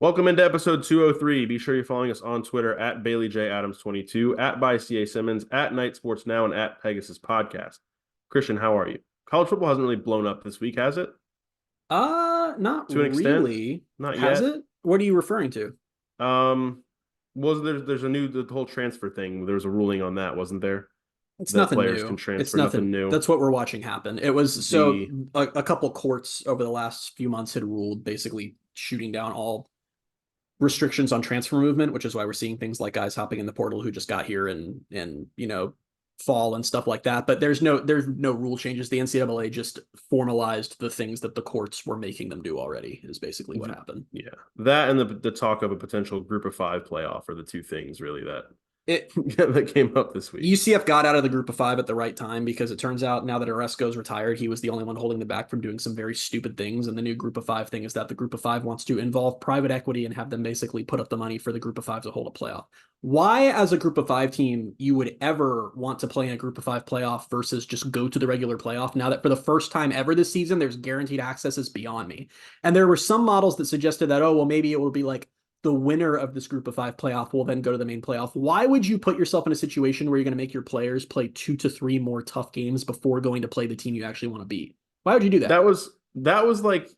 Welcome into episode 203. Be sure you're following us on Twitter at Bailey J. Adams 22, at by CA Simmons, at Night Sports Now, and at Pegasus Podcast. Christian, how are you? College football hasn't really blown up this week, has it? Not To an extent, really. not Has yet. it? What are you referring to? Um, was there's a new the whole transfer thing. There was a ruling on that, wasn't there? It's That nothing players can new. It's transfer. Nothing nothing. new. That's what we're watching happen. It was so The a couple courts over the last few months had ruled basically shooting down all restrictions on transfer movement, which is why we're seeing things like guys hopping in the portal who just got here and fall and stuff like that. But there's no rule changes. The NCAA just formalized the things that the courts were making them do already, is basically what happened. yeah, that and the talk of a potential Group of Five playoff are the two things really that It that came up this week. UCF got out of the group of five at the right time because it turns out now that Oresco's retired, he was the only one holding them back from doing some very stupid things. And the new group of five thing is that the group of five wants to involve private equity and have them basically put up the money for the group of five to hold a playoff. Why, as a group of five team, you would ever want to play in a group of five playoff versus just go to the regular playoff now that for the first time ever this season, there's guaranteed access is beyond me. And there were some models that suggested that, oh, well, maybe it will be like the winner of this group of five playoff will then go to the main playoff. Why would you put yourself in a situation where you're going to make your players play 2 to 3 more tough games before going to play the team you actually want to beat? Why would you do that? That was like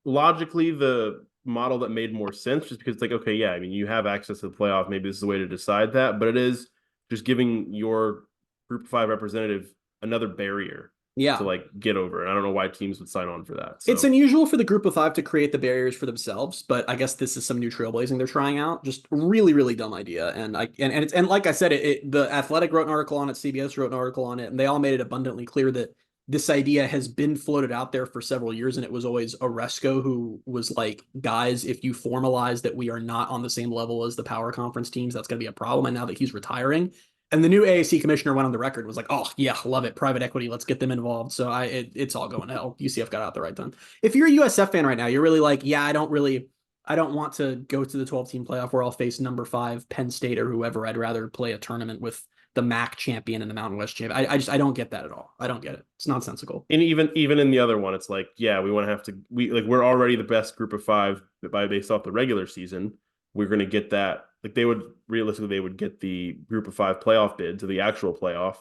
logically the model that made more sense just because it's like, okay, yeah, I mean, you have access to the playoff. Maybe this is the way to decide that, but it is just giving your Group of Five representative another barrier to Yeah. like get over. And I don't know why teams would sign on for that. It's So unusual for the group of five to create the barriers for themselves, but I guess this is some new trailblazing they're trying out. Just really, really dumb idea. And like I said, the Athletic wrote an article on it, CBS wrote an article on it, and they all made it abundantly clear that this idea has been floated out there for several years, and it was always Oresco who was like, guys, if you formalize that we are not on the same level as the power conference teams, that's going to be a problem. And now that he's retiring, and the new AAC commissioner went on the record was like, "Oh yeah, love it, private equity, let's get them involved." So it's all going to hell. UCF got out at the right time. If you're a USF fan right now, you're really like, yeah, I don't want to go to the 12-team playoff where I'll face number 5 Penn State or whoever. I'd rather play a tournament with the MAC champion and the Mountain West champion. I don't get that at all. I don't get it. It's nonsensical. and even in the other one, it's like, yeah, we want to have to we're already the best Group of Five by based off the regular season. We're going to get that. Like they would get the Group of Five playoff bid to the actual playoff,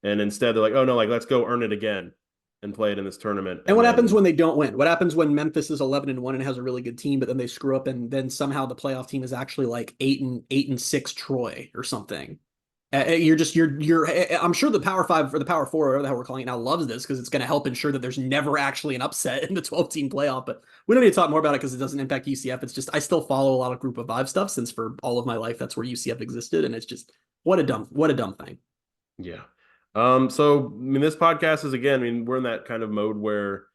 and instead they're like, oh no, like let's go earn it again and play it in this tournament. And And what happens then when they don't win? What happens when Memphis is 11-1 and has a really good team, but then they screw up and then somehow the playoff team is actually like 8-6 Troy or something? I'm sure the Power Five or the Power Four, or whatever the hell we're calling it now, loves this because it's going to help ensure that there's never actually an upset in the 12-team playoff. But we don't need to talk more about it because it doesn't impact UCF. It's just I still follow a lot of Group of Five stuff since for all of my life that's where UCF existed, and it's just what a dumb thing. yeah. So I mean, this podcast is again. I mean, we're in that kind of mode where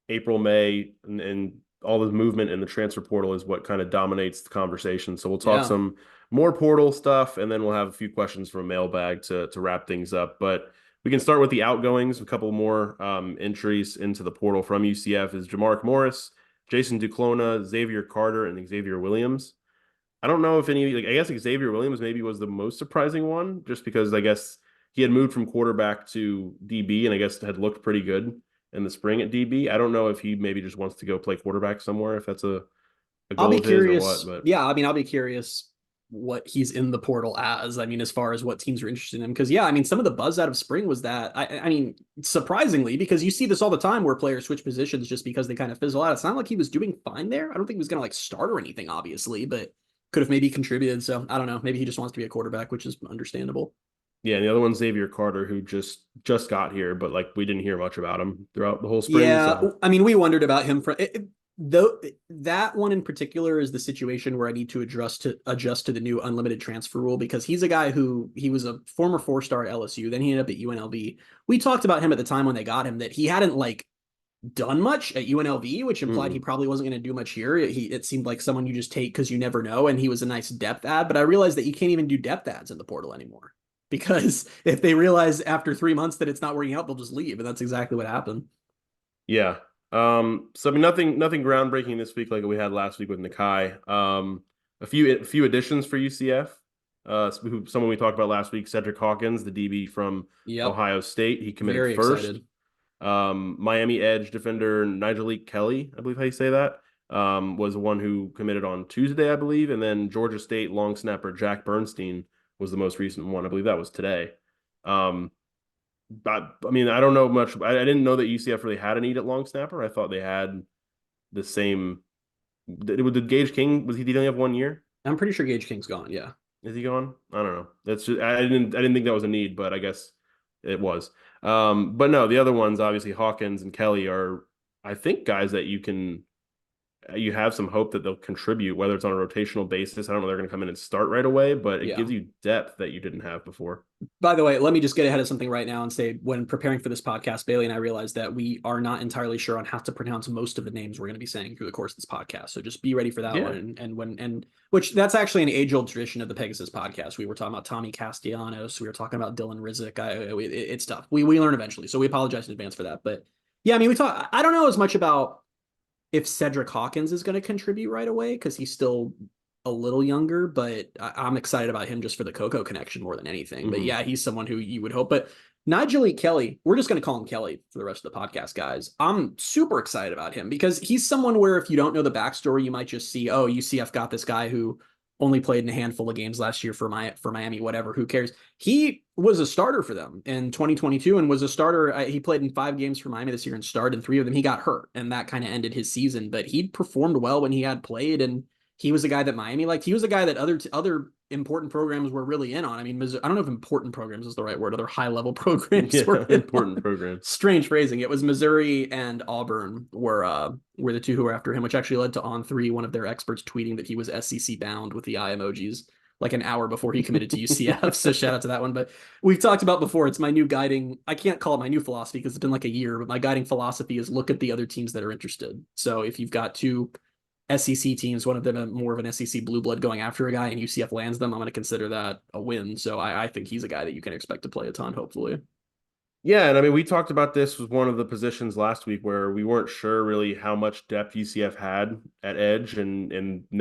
April, May, and all the movement in the transfer portal is what kind of dominates the conversation. So we'll talk Yeah. some more portal stuff, and then we'll have a few questions from Mailbag to wrap things up. But we can start with the outgoings. A couple more entries into the portal from UCF is Jamark Morris, Jason Duclona, Xavier Carter, and Xavier Williams. I don't know if any like I guess Xavier Williams maybe was the most surprising one, just because I guess he had moved from quarterback to DB and I guess had looked pretty good in the spring at DB. I don't know if he maybe just wants to go play quarterback somewhere, if that's a I'll goal be of his or what. curious. But Yeah, I mean, I'll be curious what he's in the portal as. I mean, as far as what teams are interested in him. Because, yeah, I mean, some of the buzz out of spring was that, I mean, surprisingly, because you see this all the time where players switch positions just because they kind of fizzle out. It's not like he was doing fine there. I don't think he was going to like start or anything, obviously, but could have maybe contributed. So I don't know. Maybe he just wants to be a quarterback, which is understandable. yeah, and the other one's Xavier Carter, who just got here, but like we didn't hear much about him throughout the whole spring. Yeah, So I mean, we wondered about him for though that one in particular is the situation where I need to adjust to the new unlimited transfer rule because he's a guy who he was a former 4-star at LSU, then he ended up at UNLV. We talked about him at the time when they got him that he hadn't like done much at UNLV, which implied he mm-mm. probably wasn't going to do much here. It seemed like someone you just take because you never know, and he was a nice depth ad. But I realized that you can't even do depth ads in the portal anymore because if they realize after 3 months that it's not working out, they'll just leave, and that's exactly what happened. Yeah. So I mean, nothing groundbreaking this week like we had last week with Nakai. A few additions for UCF. Someone we talked about last week, Cedric Hawkins, the DB from Yep. Ohio State. He committed Very first. excited. Miami Edge defender Nigel Kelly, I believe how you say that. was the one who committed on Tuesday, I believe, and then Georgia State long snapper Jack Bernstein was the most recent one. I believe that was today. But I mean, I don't know much. I didn't know that UCF really had a need at long snapper. I thought they had the same. Did Gage King, did he only have 1 year? I'm pretty sure Gage King's gone. Yeah. Is he gone? I don't know. That's just I didn't think that was a need, but I guess it was. But no, the other ones obviously Hawkins and Kelly are, I think, guys that you have some hope that they'll contribute, whether it's on a rotational basis. I don't know they're going to come in and start right away, but it gives you depth that you didn't have before. By the way, let me just get ahead of something right now and say, when preparing for this podcast, Bailey and I realized that we are not entirely sure on how to pronounce most of the names we're going to be saying through the course of this podcast. So just be ready for that one. And which that's actually an age-old tradition of the Pegasus podcast. We were talking about Tommy Castellanos. We were talking about Dylan Rizek. It's tough. We learn eventually. So we apologize in advance for that. But yeah, I mean, I don't know as much about if Cedric Hawkins is going to contribute right away, because he's still a little younger, but I'm excited about him just for the Coco connection more than anything. Mm-hmm. But yeah, he's someone who you would hope. But Nigel Kelly, we're just going to call him Kelly for the rest of the podcast, guys. I'm super excited about him because he's someone where if you don't know the backstory, you might just see, oh, UCF got this guy who only played in a handful of games last year for Miami, whatever, who cares? He was a starter for them in 2022 and was a starter. He played in 5 games for Miami this year and starred in 3 of them. He got hurt and that kind of ended his season, but he performed well when he had played, and he was a guy that Miami liked. He was a guy that other important programs were really in on. I mean, I don't know if important programs is the right word. Other high-level programs were important programs. Strange phrasing. It was Missouri and Auburn were the 2 who were after him, which actually led to On3, one of their experts, tweeting that he was SEC bound with the eye emojis like an hour before he committed to UCF. So shout out to that one. But we've talked about before, it's my new guiding, I can't call it my new philosophy because it's been like a year, but my guiding philosophy is look at the other teams that are interested. So if you've got 2 SEC teams, one of them more of an SEC blue blood going after a guy, and UCF lands them, I'm going to consider that a win. So I think he's a guy that you can expect to play a ton, hopefully. Yeah, and I mean, we talked about this with one of the positions last week where we weren't sure really how much depth UCF had at edge, and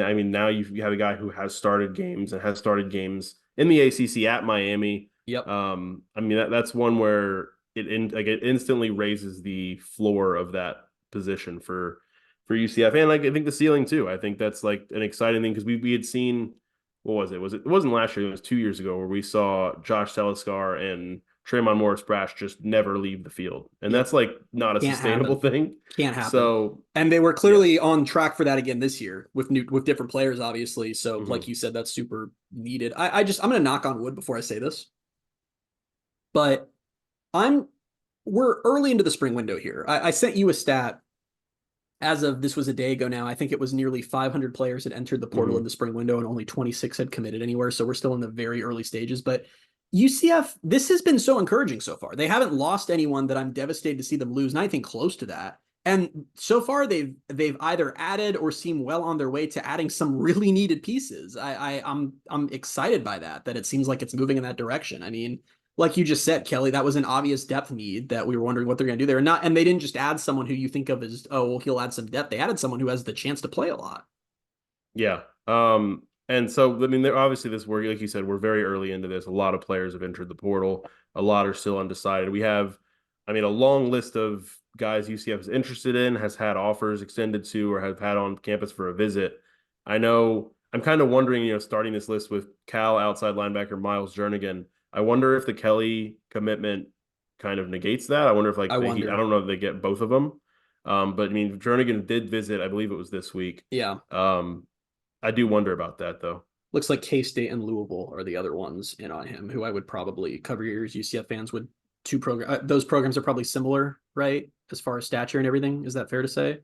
I mean, now you have a guy who has started games and has started games in the ACC at Miami. Yep. I mean, that's one where it instantly raises the floor of that position for UCF, and like I think the ceiling too. I think that's like an exciting thing because we had seen, what was it? It wasn't last year, it was 2 years ago where we saw Josh Telescar and Tremont Morris-Brash just never leave the field. And that's like not a sustainable thing. Can't happen. So, and they were clearly on track for that again this year with different players, obviously. So like you said, that's super needed. I'm going to knock on wood before I say this, but we're early into the spring window here. I sent you a stat as of, this was a day ago now. I think it was nearly 500 players had entered the portal in the spring window and only 26 had committed anywhere. So we're still in the very early stages, but UCF, this has been so encouraging so far. They haven't lost anyone that I'm devastated to see them lose, not anything close to that. And so far, they've either added or seem well on their way to adding some really needed pieces. I'm excited by that it seems like it's moving in that direction. I mean, like you just said, Kelly, that was an obvious depth need that we were wondering what they're going to do there. And they didn't just add someone who you think of as, oh, well, he'll add some depth. They added someone who has the chance to play a lot. Yeah. And so, I mean, obviously like you said, we're very early into this. A lot of players have entered the portal. A lot are still undecided. We have, I mean, a long list of guys UCF is interested in, has had offers extended to, or have had on campus for a visit. I know, I'm kind of wondering, starting this list with Cal outside linebacker Miles Jernigan, I wonder if the Kelly commitment kind of negates that. I wonder if I don't know if they get both of them. But I mean, Jernigan did visit, I believe it was this week. Yeah. I do wonder about that, though. Looks like K-State and Louisville are the other ones in on him, who I would probably cover your UCF fans would. Those programs are probably similar, right? As far as stature and everything. Is that fair to say?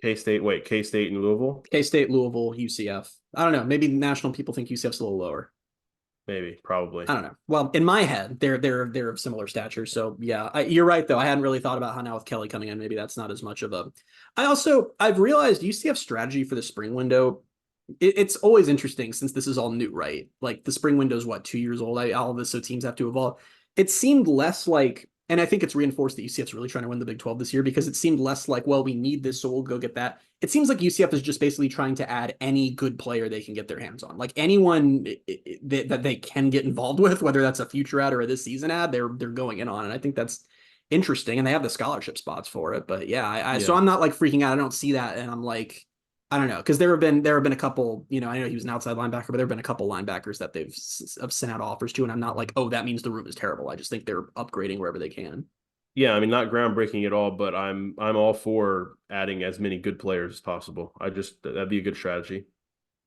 K-State and Louisville? K-State, Louisville, UCF. I don't know. Maybe national people think UCF's a little lower. Maybe, probably. I don't know. Well, in my head, they're of similar stature. So yeah, you're right though. I hadn't really thought about how now with Kelly coming in, maybe that's not as much of a. I've realized UCF strategy for the spring window. It's always interesting since this is all new, right? Like the spring window is 2 years old. All of this, so teams have to evolve. It seemed less like, and I think it's reinforced that UCF's really trying to win the Big 12 this year because it seemed less like, well, we need this, so we'll go get that. It seems like UCF is just basically trying to add any good player they can get their hands on. Like anyone that they can get involved with, whether that's a future ad or a this season ad, they're going in on. And I think that's interesting, and they have the scholarship spots for it. But yeah, so Yeah. I'm not like freaking out. I don't see that, and I'm like, I don't know, because there have been a couple. I know he was an outside linebacker, but there have been a couple linebackers that have sent out offers to, and I'm not like, oh, that means the room is terrible. I just think they're upgrading wherever they can. Yeah, I mean, not groundbreaking at all, but I'm all for adding as many good players as possible. That'd be a good strategy.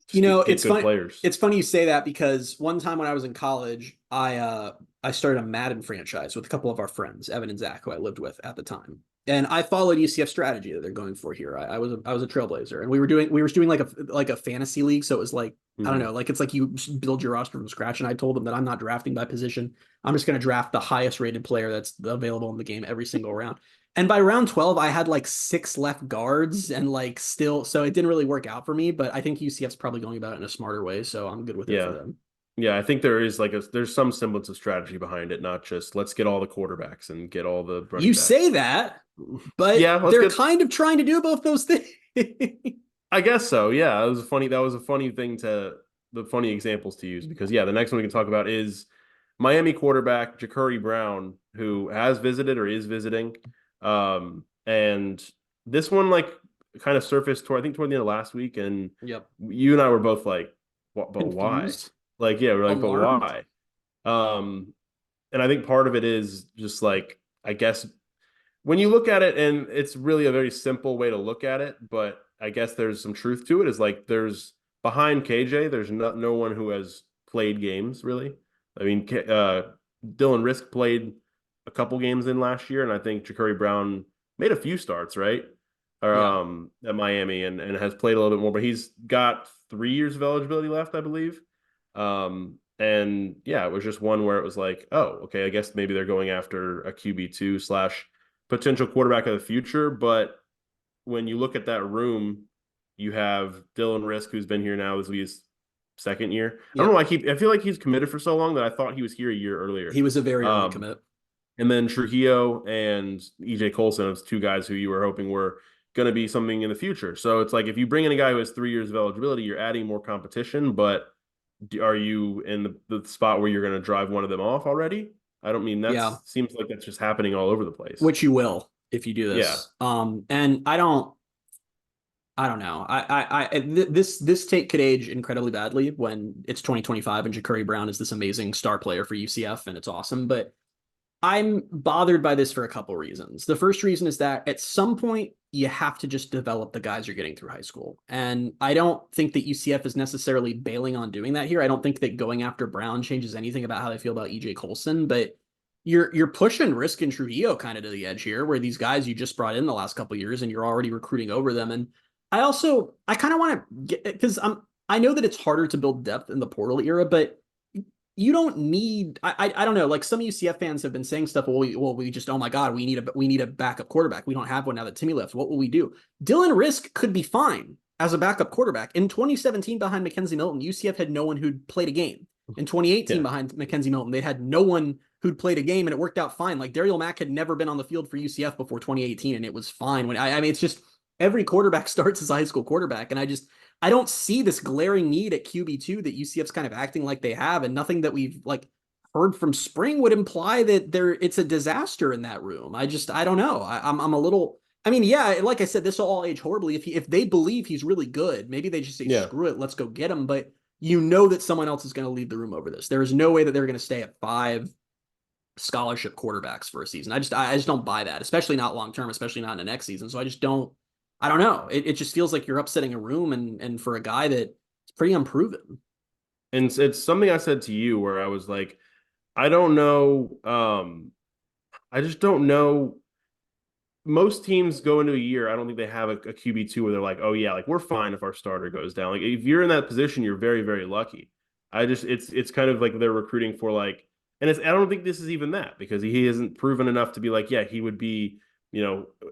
Just get It's good funny. players. It's funny you say that because one time when I was in college, I started a Madden franchise with a couple of our friends, Evan and Zach, who I lived with at the time. And I followed UCF strategy that they're going for here. I was a trailblazer, and we were doing like a fantasy league. So it was like, I don't Mhm. know, like it's like you build your roster from scratch. And I told them that I'm not drafting by position. I'm just going to draft the highest rated player that's available in the game every single round. And by round 12, I had like six left guards and like still, so it didn't really work out for me, but I think UCF's probably going about it in a smarter way. So I'm good with it for Yeah. them. Yeah, I think there is there's some semblance of strategy behind it, not just let's get all the quarterbacks and get all the running You backs. say that, but Yeah, let's they're get kind of trying to do both those things. I guess so. Yeah, that was a funny thing the funny examples to use because yeah, the next one we can talk about is Miami quarterback Ja'Cory Brown, who has visited or is visiting. And this one kind of surfaced toward the end of last week, and Yep. you and I were both like, what, but why? Confused, Like, yeah, we're like, but alarmed. why? Um, and I think part of it is just like, I guess when you look at it, and it's really a very simple way to look at it, but I guess there's some truth to it. Is like there's behind KJ, there's no one who has played games really. I mean, Dylan Risk played a couple games in last year, and I think Ja'Cory Brown made a few starts, right? Yeah. At Miami and has played a little bit more, but he's got 3 years of eligibility left, I believe. And yeah, it was just one where it was like, oh, okay, I guess maybe they're going after a QB2 slash potential quarterback of the future. But when you look at that room, you have Dylan Risk, who's been here now. This will be his second year. I don't know Yep. why I feel like he's committed for so long that I thought he was here a year earlier. He was a very early Um, commit. and then Trujillo and EJ Colson, as two guys who you were hoping were going to be something in the future. So it's like if you bring in a guy who has 3 years of eligibility, you're adding more competition, but are you in the spot where you're going to drive one of them off already? I don't mean Yeah. seems like that's just happening all over the place. Which you will if you do Yeah. this. And I don't know. This take could age incredibly badly when it's 2025 and Ja'Cory Brown is this amazing star player for UCF and it's awesome. But I'm bothered by this for a couple reasons. The first reason is that at some point you have to just develop the guys you're getting through high school. And I don't think that UCF is necessarily bailing on doing that here. I don't think that going after Brown changes anything about how they feel about EJ Colson, but you're pushing Risk and Trujillo kind of to the edge here, where these guys you just brought in the last couple of years and you're already recruiting over them. And I kind of want to get because I know that it's harder to build depth in the portal era, but you don't need I don't know, like some UCF fans have been saying stuff, we just, oh my god, we need a backup quarterback, we don't have one now that Timmy left, what will we do? Dylan Risk could be fine as a backup quarterback. In 2017 behind Mackenzie Milton, UCF had no one who'd played a game. In 2018 Yeah. behind Mackenzie Milton, they had no one who'd played a game, and it worked out fine. Like Daryl Mack had never been on the field for UCF before 2018, and it was fine. I mean, it's just every quarterback starts as a high school quarterback, and I don't see this glaring need at QB2 that UCF's kind of acting like they have, and nothing that we've like heard from spring would imply that it's a disaster in that room. I don't know. I'm a little. I mean, yeah, like I said, this will all age horribly. If they believe he's really good, maybe they just say Yeah. screw it, let's go get him. But you know that someone else is going to leave the room over this. There is no way that they're going to stay at five scholarship quarterbacks for a season. I just don't buy that, especially not long term, especially not in the next season. So I don't know. It just feels like you're upsetting a room and for a guy that's pretty unproven. And it's something I said to you where I was like, I don't know. I just don't know. Most teams go into a year, I don't think they have a QB2 where they're like, oh yeah, like we're fine if our starter goes down. Like if you're in that position, you're very, very lucky. It's kind of like they're recruiting for like, and I don't think this is even that because he hasn't proven enough to be like, yeah, he would be,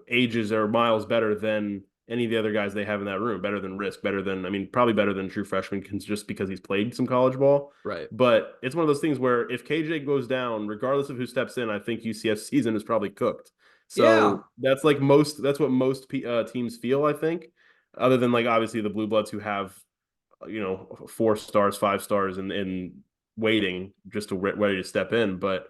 ages or miles better than any of the other guys they have in that room, better than Risk, better than, I mean, probably better than true freshman just because he's played some college ball. Right. But it's one of those things where if KJ goes down, regardless of who steps in, I think UCF's season is probably cooked. Yeah. So that's what most teams feel, I think, other than like obviously the blue bloods who have 4 stars, 5 stars, and waiting just to ready to step in. But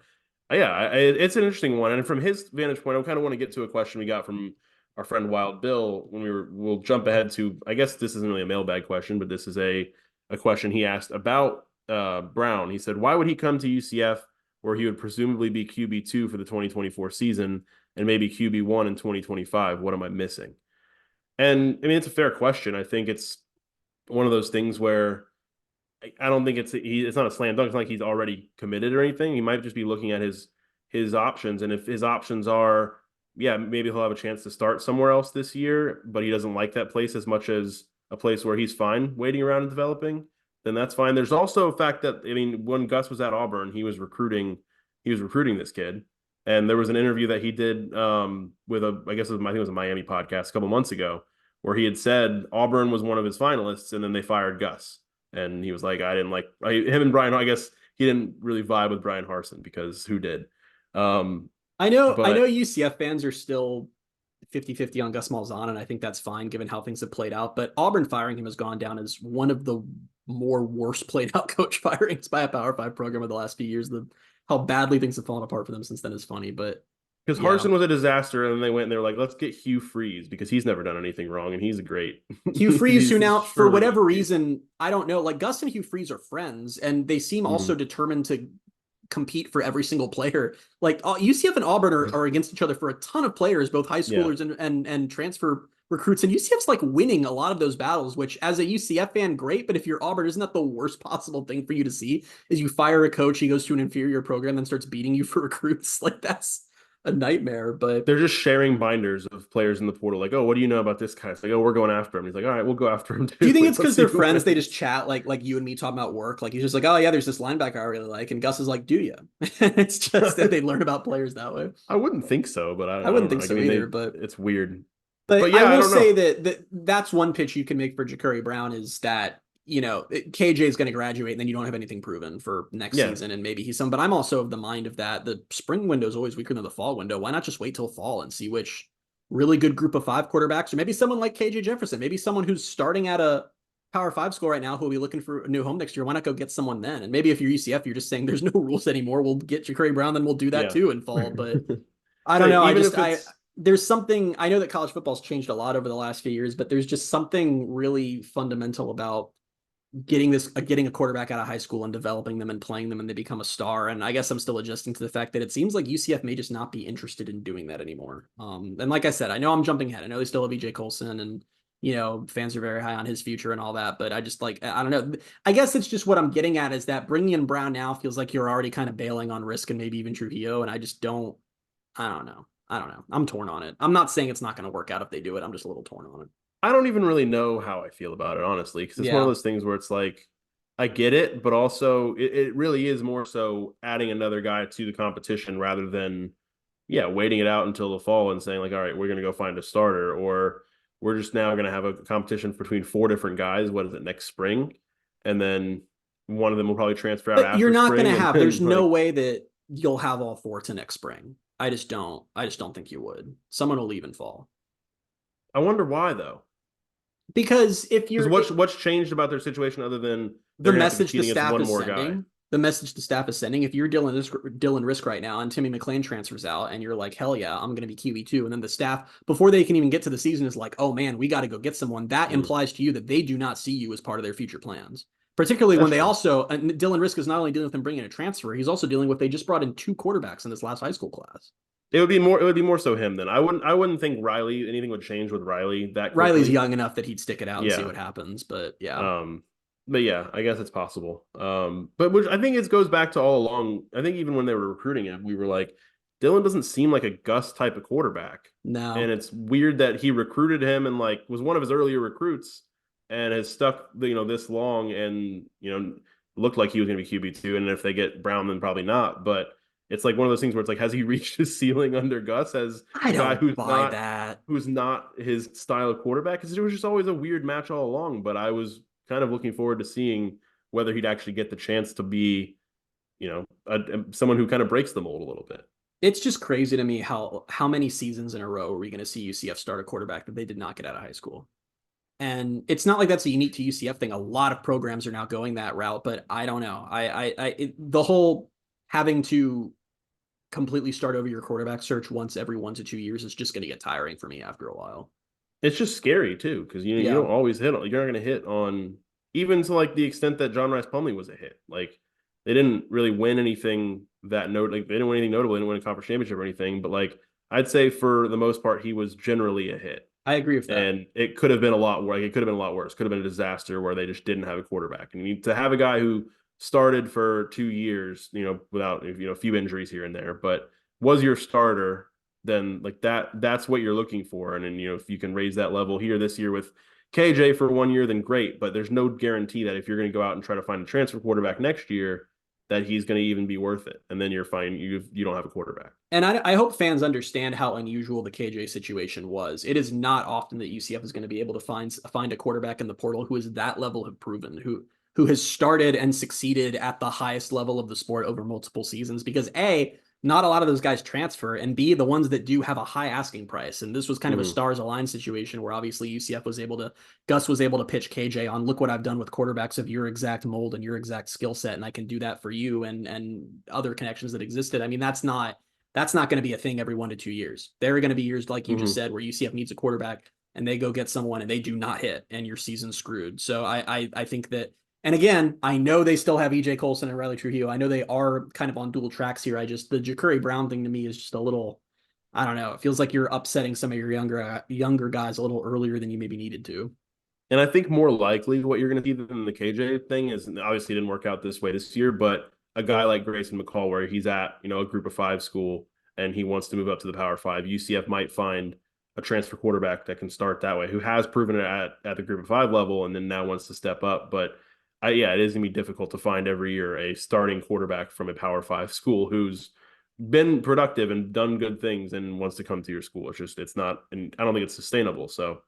It's an interesting one. And from his vantage point, I kind of want to get to a question we got from our friend Wild Bill we'll jump ahead to, I guess this isn't really a mailbag question, but this is a question he asked about Brown. He said, why would he come to UCF where he would presumably be QB2 for the 2024 season and maybe QB1 in 2025? What am I missing? And I mean, it's a fair question. I think it's one of those things where I don't think it's not a slam dunk. It's not like he's already committed or anything. He might just be looking at his options, and if his options are, yeah, maybe he'll have a chance to start somewhere else this year, but he doesn't like that place as much as a place where he's fine waiting around and developing, then that's fine. There's also a fact that, I mean, when Gus was at Auburn, he was recruiting this kid, and there was an interview that he did with I think it was a Miami podcast a couple months ago, where he had said Auburn was one of his finalists, and then they fired Gus. And he was like, I didn't like him and Brian. I guess he didn't really vibe with Brian Harsin because who did? I know But UCF fans are still 50-50 on Gus Malzahn, and I think that's fine given how things have played out. But Auburn firing him has gone down as one of the more worst played out coach firings by a Power 5 program of the last few years. How badly things have fallen apart for them since then is funny, but because Harsin was a disaster, and they went and they were like, let's get Hugh Freeze because he's never done anything wrong, and he's great. Hugh Freeze, who now, for whatever reason, I don't know, like Gus and Hugh Freeze are friends, and they seem also determined to compete for every single player. Like UCF and Auburn are against each other for a ton of players, both high schoolers and transfer recruits, and UCF's like winning a lot of those battles, which as a UCF fan, great, but if you're Auburn, isn't that the worst possible thing for you to see? Is you fire a coach, he goes to an inferior program, then starts beating you for recruits? Like that's a nightmare. But they're just sharing binders of players in the portal, like, oh, what do you know about this guy? It's like, oh, we're going after him. He's like, all right, we'll go after him too. Do you think it's because they're friends? They just chat like you and me talking about work. Like he's just like, oh yeah, there's this linebacker I really like, and Gus is like, do you? It's just that they learn about players that way. I wouldn't think so, but I wouldn't think so either. But it's weird. But yeah, I will say that's one pitch you can make for Ja'Cory Brown is that, you know, KJ is going to graduate and then you don't have anything proven for next season, and maybe he's some. But I'm also of the mind of that the spring window is always weaker than the fall window. Why not just wait till fall and see which really good group of 5 quarterbacks, or maybe someone like KJ Jefferson, maybe someone who's starting at a Power 5 school right now who will be looking for a new home next year. Why not go get someone then? And maybe if you're UCF, you're just saying there's no rules anymore. We'll get Ja'Cory Brown, then we'll do that too in fall. But I don't know. There's something, I know that college football's changed a lot over the last few years, but there's just something really fundamental about getting a quarterback out of high school and developing them and playing them and they become a star. And I guess I'm still adjusting to the fact that it seems like UCF may just not be interested in doing that anymore. And like I said, I know I'm jumping ahead. I know they still have EJ Colson and, you know, fans are very high on his future and all that, but I just I don't know. I guess it's just what I'm getting at is that bringing in Brown now feels like you're already kind of bailing on Risk and maybe even Trujillo. And I don't know. I'm torn on it. I'm not saying it's not going to work out if they do it. I'm just a little torn on it. I don't even really know how I feel about it, honestly, because it's one of those things where it's like, I get it, but also it really is more so adding another guy to the competition rather than, waiting it out until the fall and saying like, all right, we're going to go find a starter, or we're just now going to have a competition between 4 different guys. What is it, next spring? And then one of them will probably transfer out after you're not going to have, there's no way that you'll have all 4 to next spring. I just don't think you would. Someone will leave in fall. I wonder why though. Because if you're what's changed about their situation other than the message the staff is sending? The message the staff is sending. If you're Dylan Risk right now and Timmy McClain transfers out and you're like, hell yeah, I'm going to be QB2. And then the staff, before they can even get to the season, is like, oh man, we got to go get someone. That implies to you that they do not see you as part of their future plans. Particularly when they also, Dylan Risk is not only dealing with them bringing a transfer, he's also dealing with, they just brought in 2 quarterbacks in this last high school class. It would be more so him than I wouldn't think anything would change with Riley that quickly. Riley's young enough that he'd stick it out and see what happens, but yeah. But yeah, I guess it's possible. But which I think it goes back to all along. I think even when they were recruiting him, we were like, Dylan doesn't seem like a Gus type of quarterback. No. And it's weird that he recruited him and like was one of his earlier recruits and has stuck, this long and, looked like he was going to be QB2. And if they get Brown, then probably not. But it's like one of those things where it's like, has he reached his ceiling under Gus as a guy who's not his style of quarterback? Because it was just always a weird match all along. But I was kind of looking forward to seeing whether he'd actually get the chance to be, someone who kind of breaks the mold a little bit. It's just crazy to me how many seasons in a row are we going to see UCF start a quarterback that they did not get out of high school? And it's not like that's a unique to UCF thing. A lot of programs are now going that route, but I don't know. The whole having to completely start over your quarterback search once every 1 to 2 years is just going to get tiring for me after a while. It's just scary too, because you Yeah. don't always hit on. You're not going to hit on even to like the extent that John Rice Plumlee was a hit. Like they didn't really win anything like they didn't win anything notable. They didn't win a conference championship or anything. But like I'd say for the most part, he was generally a hit. I agree with that. And it could have been a lot worse. It could have been a lot worse. Could have been a disaster where they just didn't have a quarterback. And you need to have a guy who started for 2 years, without a few injuries here and there, but was your starter, then like that's what you're looking for. And then if you can raise that level here this year with KJ for 1 year, then great. But there's no guarantee that if you're going to go out and try to find a transfer quarterback next year, that he's going to even be worth it. And then you're fine. You don't have a quarterback. And I hope fans understand how unusual the KJ situation was. It is not often that UCF is going to be able to find a quarterback in the portal who is that level of proven, who has started and succeeded at the highest level of the sport over multiple seasons. Because A, not a lot of those guys transfer, and B, the ones that do have a high asking price. And this was kind of a stars aligned situation where obviously Gus was able to pitch KJ on, look what I've done with quarterbacks of your exact mold and your exact skill set, and I can do that for you, and other connections that existed. I mean, that's not going to be a thing every 1 to 2 years. There are going to be years, like you just said, where UCF needs a quarterback and they go get someone and they do not hit and your season's screwed. So I think that, and again, I know they still have EJ Colson and Riley Trujillo. I know they are kind of on dual tracks here. The Ja'Kurry Brown thing to me is just a little, I don't know. It feels like you're upsetting some of your younger guys a little earlier than you maybe needed to. And I think more likely what you're going to see than the KJ thing is, obviously it didn't work out this way this year, but a guy like Grayson McCall, where he's at, a group of 5 school and he wants to move up to the Power 5, UCF might find a transfer quarterback that can start that way, who has proven it at the group of 5 level and then now wants to step up. But it is going to be difficult to find every year a starting quarterback from a Power 5 school who's been productive and done good things and wants to come to your school. It's not, and I don't think it's sustainable. So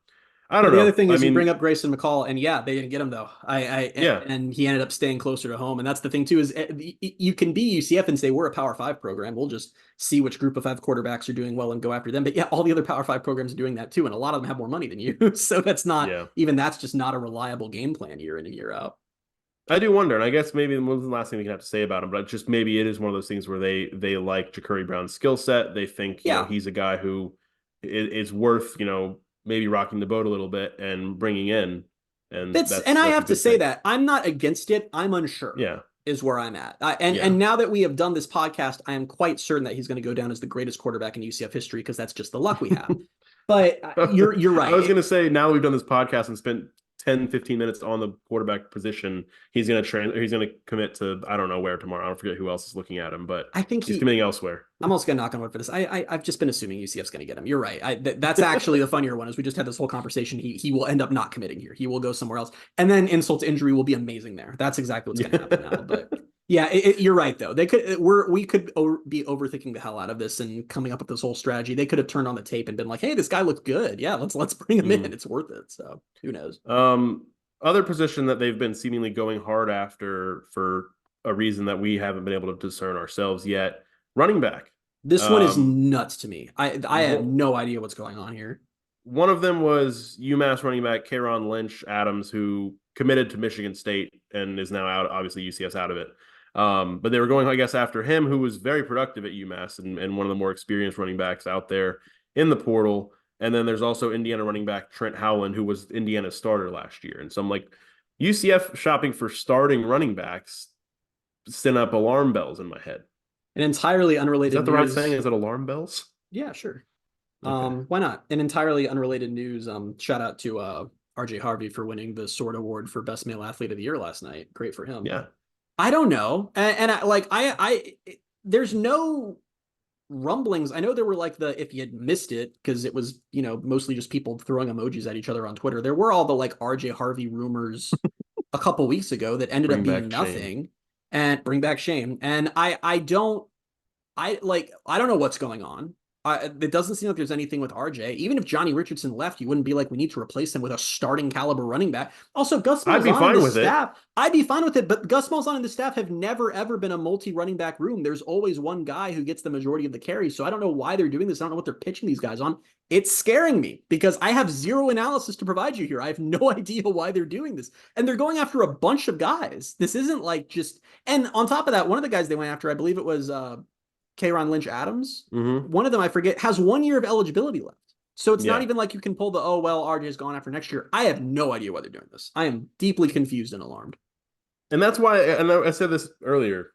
I don't know. The other thing is you bring up Grayson McCall, and they didn't get him though. Yeah. And he ended up staying closer to home. And that's the thing too, is you can be UCF and say we're a Power 5 program. We'll just see which group of 5 quarterbacks are doing well and go after them. But all the other Power 5 programs are doing that too, and a lot of them have more money than you. So that's not that's just not a reliable game plan year in and year out. I do wonder, and I guess maybe the last thing we can have to say about him, but just maybe it is one of those things where they like Ja'Kurry Brown's skill set. They think he's a guy who is worth maybe rocking the boat a little bit and bringing in. And I have to say that I'm not against it. I'm unsure. Yeah, is where I'm at. And now that we have done this podcast, I am quite certain that he's going to go down as the greatest quarterback in UCF history because that's just the luck we have. But you're right. I was going to say, now that we've done this podcast and spent 10, 15 minutes on the quarterback position, he's going to commit to, I don't know where tomorrow. I don't forget who else is looking at him, but I think he's committing elsewhere. I'm also going to knock on wood for this. I've just been assuming UCF's going to get him. You're right. That's actually the funnier one, is we just had this whole conversation. He will end up not committing here. He will go somewhere else. And then insult to injury will be amazing there. That's exactly what's going to happen now. But you're right though. We could be overthinking the hell out of this and coming up with this whole strategy. They could have turned on the tape and been like, "Hey, this guy looked good. Yeah, let's bring him in. It's worth it." So who knows? Other position that they've been seemingly going hard after for a reason that we haven't been able to discern ourselves yet. Running back. This one is nuts to me. I have no idea what's going on here. One of them was UMass running back Karon Lynch Adams, who committed to Michigan State and is now out. Obviously, UCF's out of it. But they were going, I guess, after him, who was very productive at UMass and one of the more experienced running backs out there in the portal. And then there's also Indiana running back Trent Howland, who was Indiana's starter last year. And so I'm like, UCF shopping for starting running backs sent up alarm bells in my head. An entirely unrelated news. Is that the right saying? Is it alarm bells? Yeah, sure. Okay. Why not? An entirely unrelated news. Shout out to RJ Harvey for winning the Sword Award for Best Male Athlete of the Year last night. Great for him. Yeah. I don't know. There's no rumblings. I know there were like if you had missed it, because it was, mostly just people throwing emojis at each other on Twitter. There were all the RJ Harvey rumors a couple weeks ago that ended up being nothing. And bring back shame. And I don't know what's going on. It doesn't seem like there's anything with RJ. Even if Johnny Richardson left, you wouldn't be like, we need to replace him with a starting caliber running back. Also, Gus Malzahn and the staff, I'd be fine with it. But Gus Malzahn and the staff have never, ever been a multi-running back room. There's always one guy who gets the majority of the carries. So I don't know why they're doing this. I don't know what they're pitching these guys on. It's scaring me because I have zero analysis to provide you here. I have no idea why they're doing this. And they're going after a bunch of guys. This isn't like just, and on top of that, one of the guys they went after, I believe it was K'Ron Lynch-Adams. Mm-hmm. One of them, I forget, has 1 year of eligibility left. So it's not Yeah. even like you can pull the, oh, well, RJ's gone after next year. I have no idea why they're doing this. I am deeply confused and alarmed. And that's why, and I said this earlier,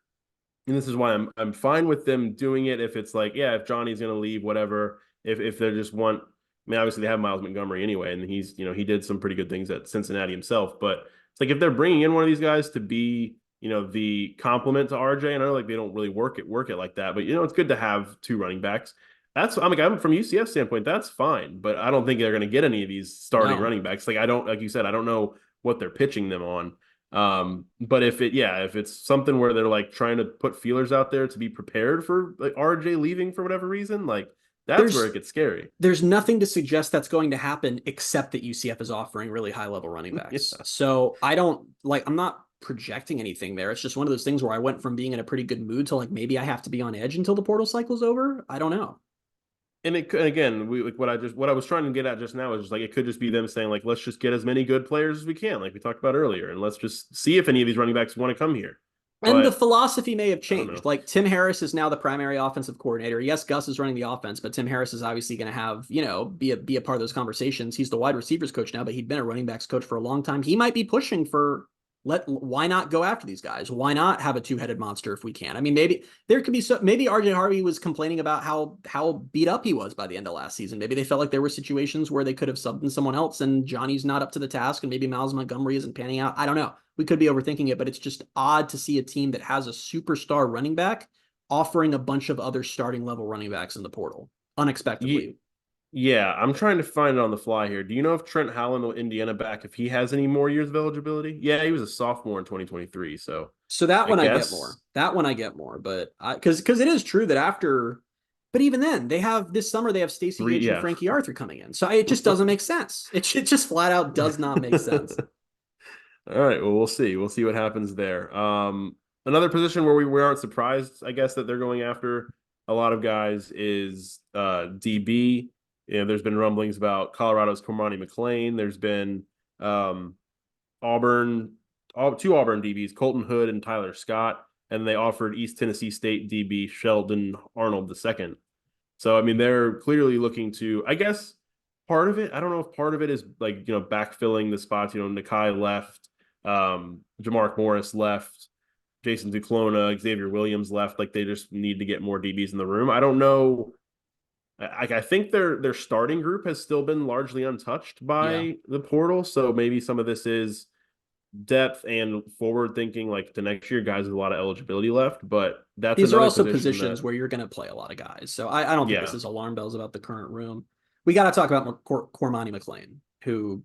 and this is why I'm fine with them doing it if it's like, yeah, if Johnny's gonna leave, whatever. If they just want, I mean, obviously they have Miles Montgomery anyway, and he's, he did some pretty good things at Cincinnati himself. But it's like if they're bringing in one of these guys to be, the complement to RJ, and I know like they don't really work it like that, but it's good to have two running backs. I'm from UCF standpoint, that's fine, but I don't think they're going to get any of these starting No. running backs. Like I don't, like you said, I don't know what they're pitching them on. But if it's something where they're like trying to put feelers out there to be prepared for like RJ leaving for whatever reason, like that's where There's it gets scary. there's nothing to suggest that's going to happen except that UCF is offering really high level running backs. Yeah. So I'm not projecting anything there. It's just one of those things where I went from being in a pretty good mood to like maybe I have to be on edge until the portal cycle's over. I don't know. And it could, again, we like what I was trying to get at just now is just like it could just be them saying like let's just get as many good players as we can, like we talked about earlier, and let's just see if any of these running backs want to come here. And the But philosophy may have I don't changed. know. Like Tim Harris is now the primary offensive coordinator. Yes, Gus is running the offense, but Tim Harris is obviously going to have, be a part of those conversations. He's the wide receivers coach now, but he'd been a running backs coach for a long time. He might be pushing for why not go after these guys? Why not have a two-headed monster if we can? I mean, maybe there could be maybe RJ Harvey was complaining about how beat up he was by the end of last season. Maybe they felt like there were situations where they could have subbed in someone else and Johnny's not up to the task and maybe Miles Montgomery isn't panning out. I don't know. We could be overthinking it, but it's just odd to see a team that has a superstar running back offering a bunch of other starting level running backs in the portal unexpectedly. Yeah, I'm trying to find it on the fly here. Do you know if Trent Howland, the Indiana back, if he has any more years of eligibility? Yeah, he was a sophomore in 2023, so So that I one I get more. guess That one I get more, but because it is true that but even then they have this summer they have Stacey three. Gage and Yeah. Frankie Arthur coming in, so it just doesn't make sense. It just flat out does not make sense. All right, well, we'll see. We'll see what happens there. Another position where we aren't surprised, I guess, that they're going after a lot of guys is DB. There's been rumblings about Colorado's Cormani McClain. There's been Auburn, two Auburn DBs, Colton Hood and Tyler Scott, and they offered East Tennessee State DB Sheldon Arnold II. So, I mean, they're clearly looking to, I guess, part of it, I don't know if part of it is like, backfilling the spots. Nakai left, Jamark Morris left, Jason Duclona, Xavier Williams left. Like they just need to get more DBs in the room. I don't know. I think their starting group has still been largely untouched Yeah. by the portal. So maybe some of this is depth and forward thinking, like the next year, guys with a lot of eligibility left. But that's These are another also position positions that, where you're going to play a lot of guys. So I don't think this yeah, is alarm bells about the current room. We got to talk about Cormani McClain, who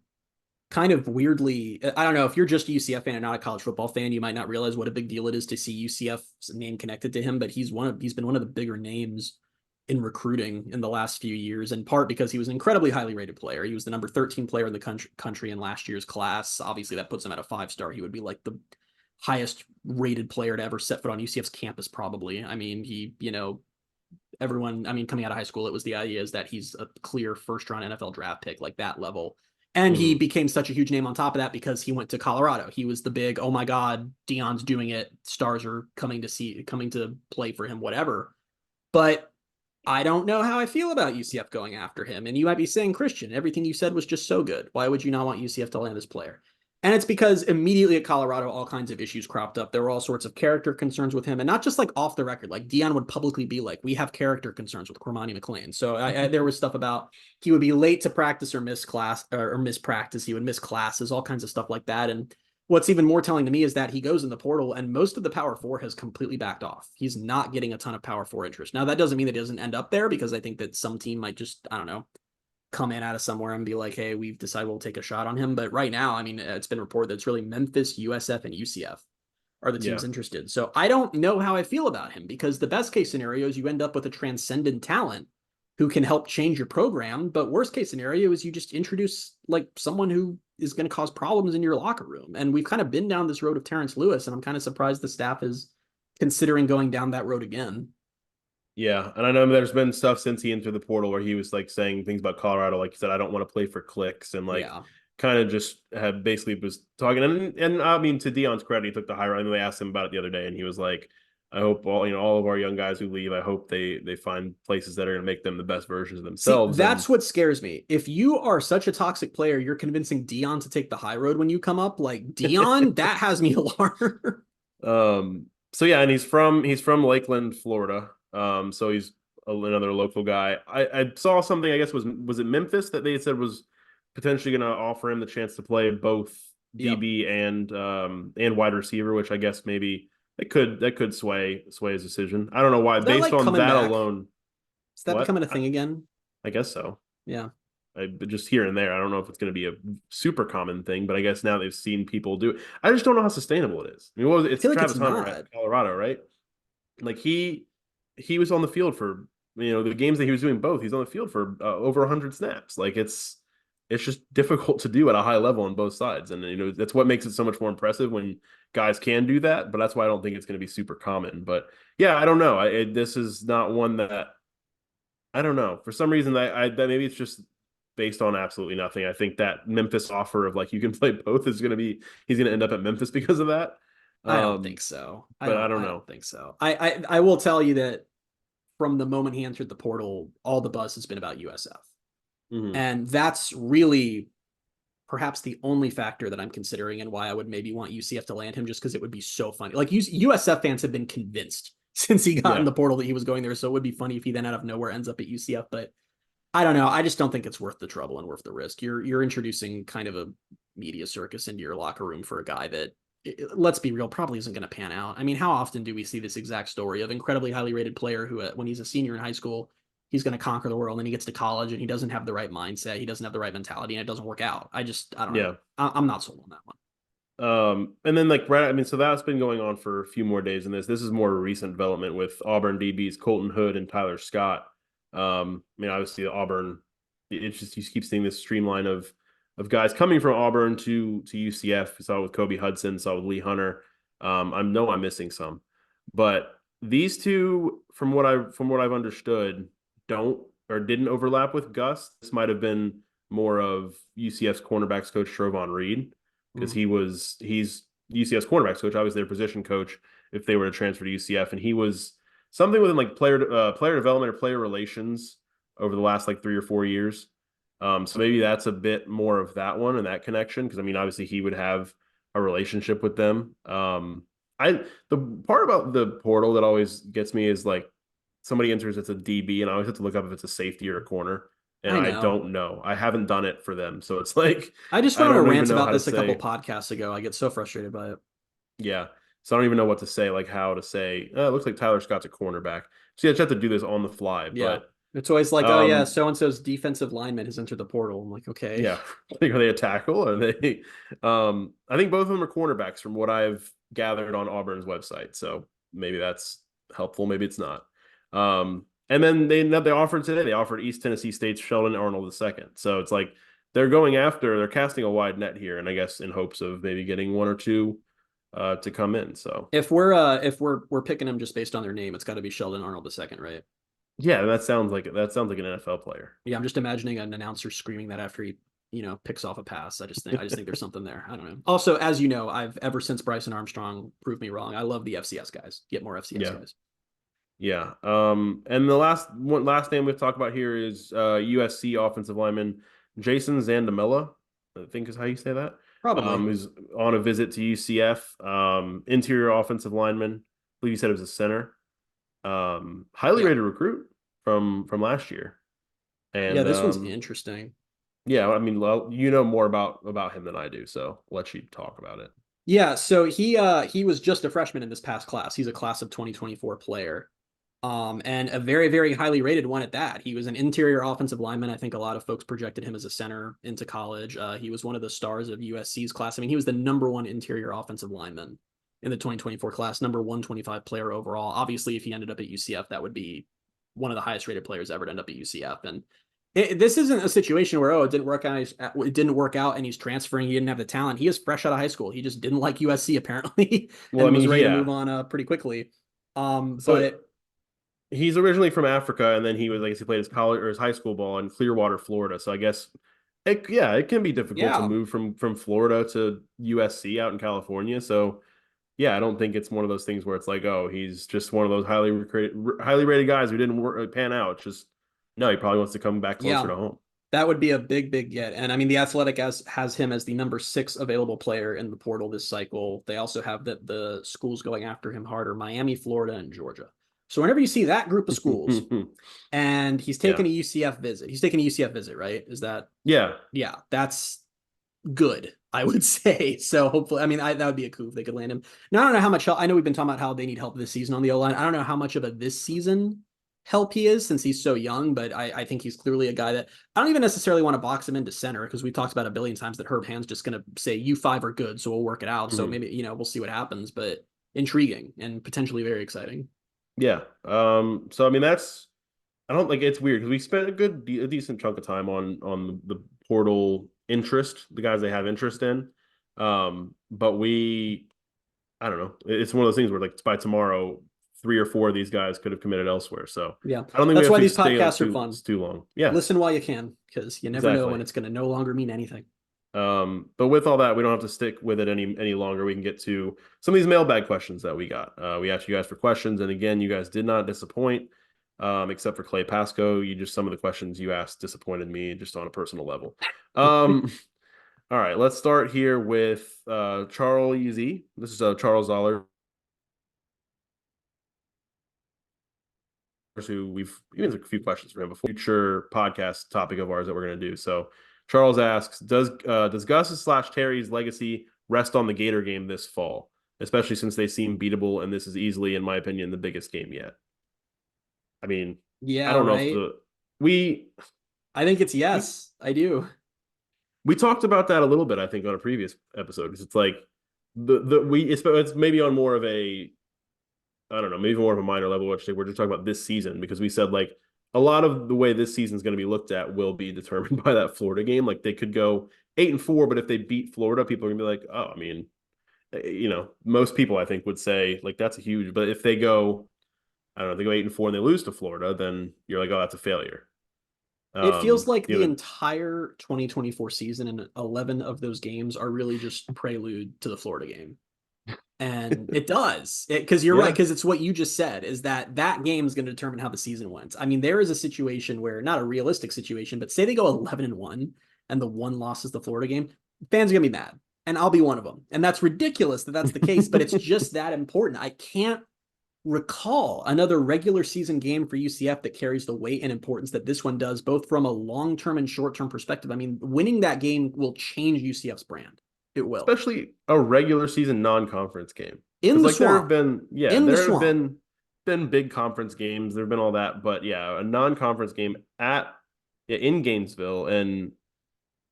kind of weirdly, I don't know, if you're just a UCF fan and not a college football fan, you might not realize what a big deal it is to see UCF's name connected to him, but he's been one of the bigger names in recruiting in the last few years, in part because he was an incredibly highly rated player. He was the number 13 player in the country in last year's class. Obviously, that puts him at a 5-star. He would be like the highest rated player to ever set foot on UCF's campus, probably. I mean, coming out of high school, it was the idea is that he's a clear first-round NFL draft pick, like that level. And he mm-hmm. became such a huge name on top of that because he went to Colorado. He was the big, oh my God, Deion's doing it. Stars are coming to play for him, whatever. But I don't know how I feel about UCF going after him. And you might be saying, Christian, everything you said was just so good. Why would you not want UCF to land this player? And it's because immediately at Colorado, all kinds of issues cropped up. There were all sorts of character concerns with him, and not just like off the record. Like Deion would publicly be like, "We have character concerns with Cormani McClain." So there was stuff about he would be late to practice or miss class or miss practice. He would miss classes, all kinds of stuff like that. And what's even more telling to me is that he goes in the portal, and most of the Power Four has completely backed off. He's not getting a ton of Power Four interest. Now that doesn't mean that he doesn't end up there, because I think that some team might just, I don't know, come in out of somewhere and be like, hey, we've decided we'll take a shot on him. But right now, I mean, it's been reported that it's really Memphis, USF, and UCF are the teams interested. So I don't know how I feel about him, because the best case scenario is you end up with a transcendent talent who can help change your program. But worst case scenario is you just introduce like someone who is going to cause problems in your locker room. And we've kind of been down this road of Terrence Lewis, and I'm kind of surprised the staff is considering going down that road again. Yeah, and I know there's been stuff since he entered the portal where he was like saying things about Colorado, like he said, I don't want to play for clicks, and like kind of just had basically was talking. And I mean, to Deion's credit, he took the high road. I mean, they asked him about it the other day, and he was like, I hope all of our young guys who leave, I hope they find places that are going to make them the best versions of See, themselves. And that's what scares me. If you are such a toxic player, you're convincing Dion to take the high road when you come up. Like Dion, that has me alarmed. so yeah, and he's from Lakeland, Florida. So he's another local guy. I saw something, I guess was it Memphis that they said was potentially going to offer him the chance to play both Yep. DB and wide receiver, which I guess maybe that could sway his decision. I don't know why. Is that Based like on coming that back? alone, Is that what? becoming a thing again? I guess so. Yeah. But just here and there. I don't know if it's going to be a super common thing, but I guess now they've seen people do it. I just don't know how sustainable it is. I mean, I it's feel like it's Travis Hunter at not. Colorado, right? Like he was on the field for the games that he was doing both. He's on the field for over 100 snaps. Like it's just difficult to do at a high level on both sides, and that's what makes it so much more impressive when guys can do that. But that's why I don't think it's going to be super common. But yeah, I don't know. This is not one that I don't know. For some reason, that maybe it's just based on absolutely nothing. I think that Memphis offer of like you can play both is going to be he's going to end up at Memphis because of that. I don't think so. But I don't I know. don't think so. I will tell you that from the moment he entered the portal, all the buzz has been about USF. Hmm. And that's really perhaps the only factor that I'm considering and why I would maybe want UCF to land him, just because it would be so funny. Like USF fans have been convinced since he got in Yeah. the portal that he was going there. So it would be funny if he then out of nowhere ends up at UCF. But I don't know. I just don't think it's worth the trouble and worth the risk. You're introducing kind of a media circus into your locker room for a guy that, let's be real, probably isn't going to pan out. I mean, how often do we see this exact story of incredibly highly rated player who, when he's a senior in high school, he's going to conquer the world, and he gets to college and he doesn't have the right mindset, he doesn't have the right mentality, and it doesn't work out. I don't know. Yeah. I'm not sold on that one. And then like right, I mean, so that's been going on for a few more days in this. This is more recent development with Auburn DBs Colton Hood and Tyler Scott. I mean, obviously Auburn, it's just you keep seeing this streamline of guys coming from Auburn to UCF. We saw it with Kobe Hudson, saw it with Lee Hunter. I know I'm missing some, but these two, from what I've understood, don't or didn't overlap with Gus. This might have been more of UCF's cornerbacks coach Trovon Reed because Mm. he's UCF's cornerbacks coach, obviously their position coach if they were to transfer to UCF, and he was something within like player development or player relations over the last like 3 or 4 years. So maybe that's a bit more of that one and that connection because I mean obviously he would have a relationship with them. I the part about the portal that always gets me is like somebody enters it's a DB and I always have to look up if it's a safety or a corner and I I know. don't know. I haven't done it for them, so it's like I just I went on a don't even rant know about how to this a couple say. podcasts ago. I get so frustrated by it. Yeah. So I don't even know what to say, like how to say, it looks like Tyler Scott's a cornerback. So yeah, I just have to do this on the fly. Yeah. But It's always like, oh yeah, um so and so's defensive lineman has entered the portal. I'm like, okay. yeah, like are they a tackle? Are they I think both of them are cornerbacks from what I've gathered on Auburn's website. So maybe that's helpful, maybe it's not. And then they offered today, they offered East Tennessee State's Sheldon Arnold II. So it's like they're casting a wide net here, and I guess in hopes of maybe getting one or two to come in. So If we're picking them just based on their name, it's got to be Sheldon Arnold II, right? yeah, that sounds like an NFL player. Yeah, I'm just imagining an announcer screaming that after he, picks off a pass. I just think there's something there. I don't know. Also, as you know, I've ever since Bryson Armstrong proved me wrong. I love the FCS guys. Get more FCS Yeah, guys. yeah. And the last name we've talked about here is USC offensive lineman Jason Zandamela, I think is how you say that. Probably. Who's on a visit to UCF. Interior offensive lineman. I believe you said it was a center. Highly Yeah. rated recruit from last year. Yeah, And this one's interesting. yeah, I mean, well, you know more about him than I do, so I'll let you talk about it. Yeah, so he was just a freshman in this past class. He's a class of 2024 player. And a very, very highly rated one at that. He was an interior offensive lineman. I think a lot of folks projected him as a center into college. He was one of the stars of USC's class. I mean, he was the number one interior offensive lineman in the 2024 class, number 125 player overall. Obviously, if he ended up at UCF, that would be one of the highest rated players ever to end up at UCF. And this isn't a situation where, it didn't work out. It didn't work out and he's transferring. He didn't have the talent. He is fresh out of high school. He just didn't like USC apparently Well, I and was mean, ready to move yeah. on pretty quickly. So But he's originally from Africa, and then I guess he played his college or his high school ball in Clearwater, Florida. So I guess it can be difficult to yeah, move from Florida to USC out in California. So yeah, I don't think it's one of those things where it's like, oh, he's just one of those highly rated guys who didn't pan out. It's just no, he probably wants to come back closer Yeah, to home. that would be a big get. And I mean, the Athletic has him as the number 6 available player in the portal this cycle. They also have the schools going after him harder: Miami, Florida, and Georgia. So whenever you see that group of schools, and he's Yeah. taking a UCF visit, he's taking a UCF visit, right? Is that Yeah. yeah? That's good, I would say. So hopefully, I mean, that would be a coup if they could land him. Now I don't know how much help. I know we've been talking about how they need help this season on the O line. I don't know how much of a this season help he is since he's so young, but I think he's clearly a guy that I don't even necessarily want to box him into center because we've talked about a billion times that Herb Hand's just going to say you 5 are good, so we'll work it out. So Mhm. maybe we'll see what happens, but intriguing and potentially very exciting. Yeah. So I mean, I don't like it's weird because we spent a decent chunk of time on the portal interest, the guys they have interest in. But I don't know. It's one of those things where like by tomorrow, 3 or 4 of these guys could have committed elsewhere. So Yeah, I don't think we that's have why to these stay on podcasts are fun. too long. Yeah, Listen while you can, because you never know exactly. when it's going to no longer mean anything. But with all that, we don't have to stick with it any longer. We can get to some of these mailbag questions that we got. We asked you guys for questions, and again, you guys did not disappoint, except for Clay Pasco. Some of the questions you asked disappointed me just on a personal level. Um, all right, let's start here with Charles Z. This is Charles Zoller, who we've even a few questions for him before future podcast topic of ours that we're going to do. So Charles asks, does Gus / Terry's legacy rest on the Gator game this fall, especially since they seem beatable and this is easily, in my opinion, the biggest game yet? I mean, I Yeah, don't know if right. we I think it's we yes. I do. we talked about that a little bit, I think, on a previous episode because it's like it's maybe on more of a I don't know, maybe more of a minor level, which we're just talking about this season because we said like a lot of the way this season is going to be looked at will be determined by that Florida game. Like they could go 8-4, but if they beat Florida, people are gonna be like, oh, I mean, most people I think would say like that's a huge. But if they go, I don't know, they go 8-4 and they lose to Florida, then you're like, oh, that's a failure. It feels like You the know, entire 2024 season and 11 of those games are really just prelude to the Florida game. And it does. Because you're right, yeah, because it's what you just said is that game is going to determine how the season went. I mean, there is a situation where, not a realistic situation, but say they go 11-1 and the one loss is the Florida game, fans are going to be mad. And I'll be one of them. And that's ridiculous that that's the case, but it's just that important. I can't recall another regular season game for UCF that carries the weight and importance that this one does, both from a long-term and short-term perspective. I mean, winning that game will change UCF's brand. It will. especially a regular season non-conference game. In Because the like there have swamp. been, yeah, In the there have swamp. been big conference games. There have been all that, but yeah, a non-conference game in Gainesville, and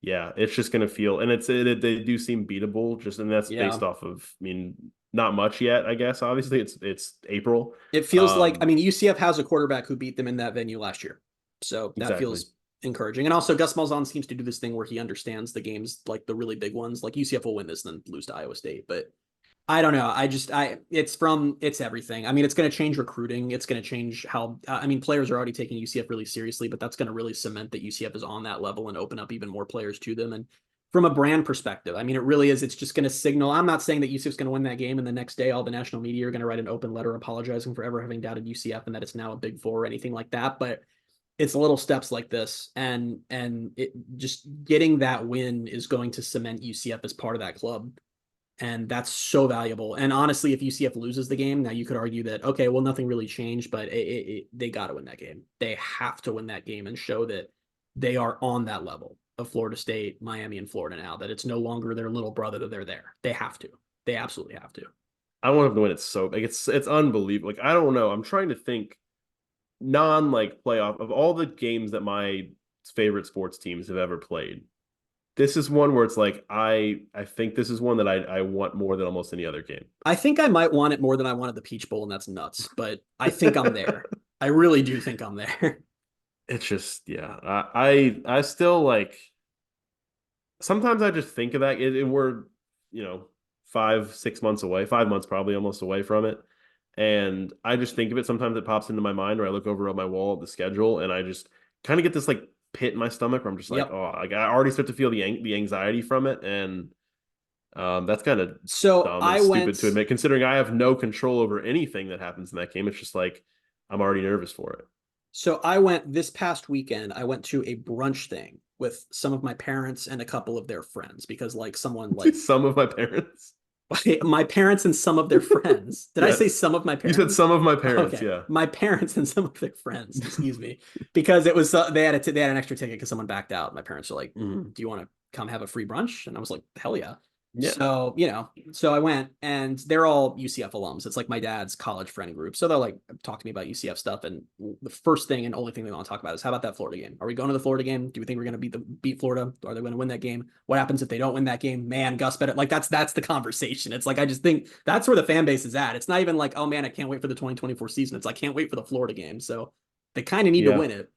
yeah, it's just gonna feel, and they do seem beatable. Just and that's Yeah. based off of, I mean, not much yet. I guess obviously it's April. It feels like, I mean, UCF has a quarterback who beat them in that venue last year. So that Exactly. feels encouraging. And also, Gus Malzahn seems to do this thing where he understands the games, like the really big ones. Like UCF will win this and then lose to Iowa State. But I don't know. It's everything. I mean, it's going to change recruiting. It's going to change how, I mean, players are already taking UCF really seriously, but that's going to really cement that UCF is on that level and open up even more players to them. And from a brand perspective, I mean, it really is. It's just going to signal. I'm not saying that UCF's going to win that game and the next day all the national media are going to write an open letter apologizing for ever having doubted UCF and that it's now a Big Four or anything like that. But it's little steps like this, and it just getting that win is going to cement UCF as part of that club. And that's so valuable. And honestly, if UCF loses the game, now you could argue that, okay, well, nothing really changed, but they got to win that game. They have to win that game and show that they are on that level of Florida State, Miami, and Florida now, that it's no longer their little brother that they're there. They have to. They absolutely have to. I want them to win it so like it's unbelievable. Like I don't know. I'm trying to think non like playoff of all the games that my favorite sports teams have ever played. This is one where it's like I think this is one that I want more than almost any other game. I think I might want it more than I wanted the Peach Bowl, and that's nuts, but I think I'm there. I really do think I'm there. It's just yeah. I still like sometimes I just think of that. We're 5 6 months away, 5 months probably almost away from it. And I just think of it. Sometimes it pops into my mind or I look over on my wall at the schedule and I just kind of get this like pit in my stomach where I'm just like, Yep. oh, like I already start to feel the anxiety from it. And That's kind of So dumb and I stupid to went. admit, considering I have no control over anything that happens in that game. It's just like I'm already nervous for it. So I went this past weekend. I went to a brunch thing with some of my parents and a couple of their friends because like someone like Some of my parents. my parents and some of their friends. Did I say Yes. some of my You said parents? some of my parents, Okay, yeah. my parents and some of their friends. Excuse me, because it was they had an extra ticket because someone backed out. My parents were like, "Do you want to come have a free brunch?" And I was like, "Hell yeah!" Yeah. So so I went, and they're all UCF alums. It's like my dad's college friend group, so they'll like talk to me about UCF stuff. And the first thing and only thing they want to talk about is how about that Florida game? Are we going to the Florida game? Do we think we're going to beat Florida? Are they going to win that game? What happens if they don't win that game? Man, Gus better like that's the conversation. It's like I just think that's where the fan base is at. It's not even like, oh man, I can't wait for the 2024 season. It's like I can't wait for the Florida game. So they kind of need to Yeah. win it.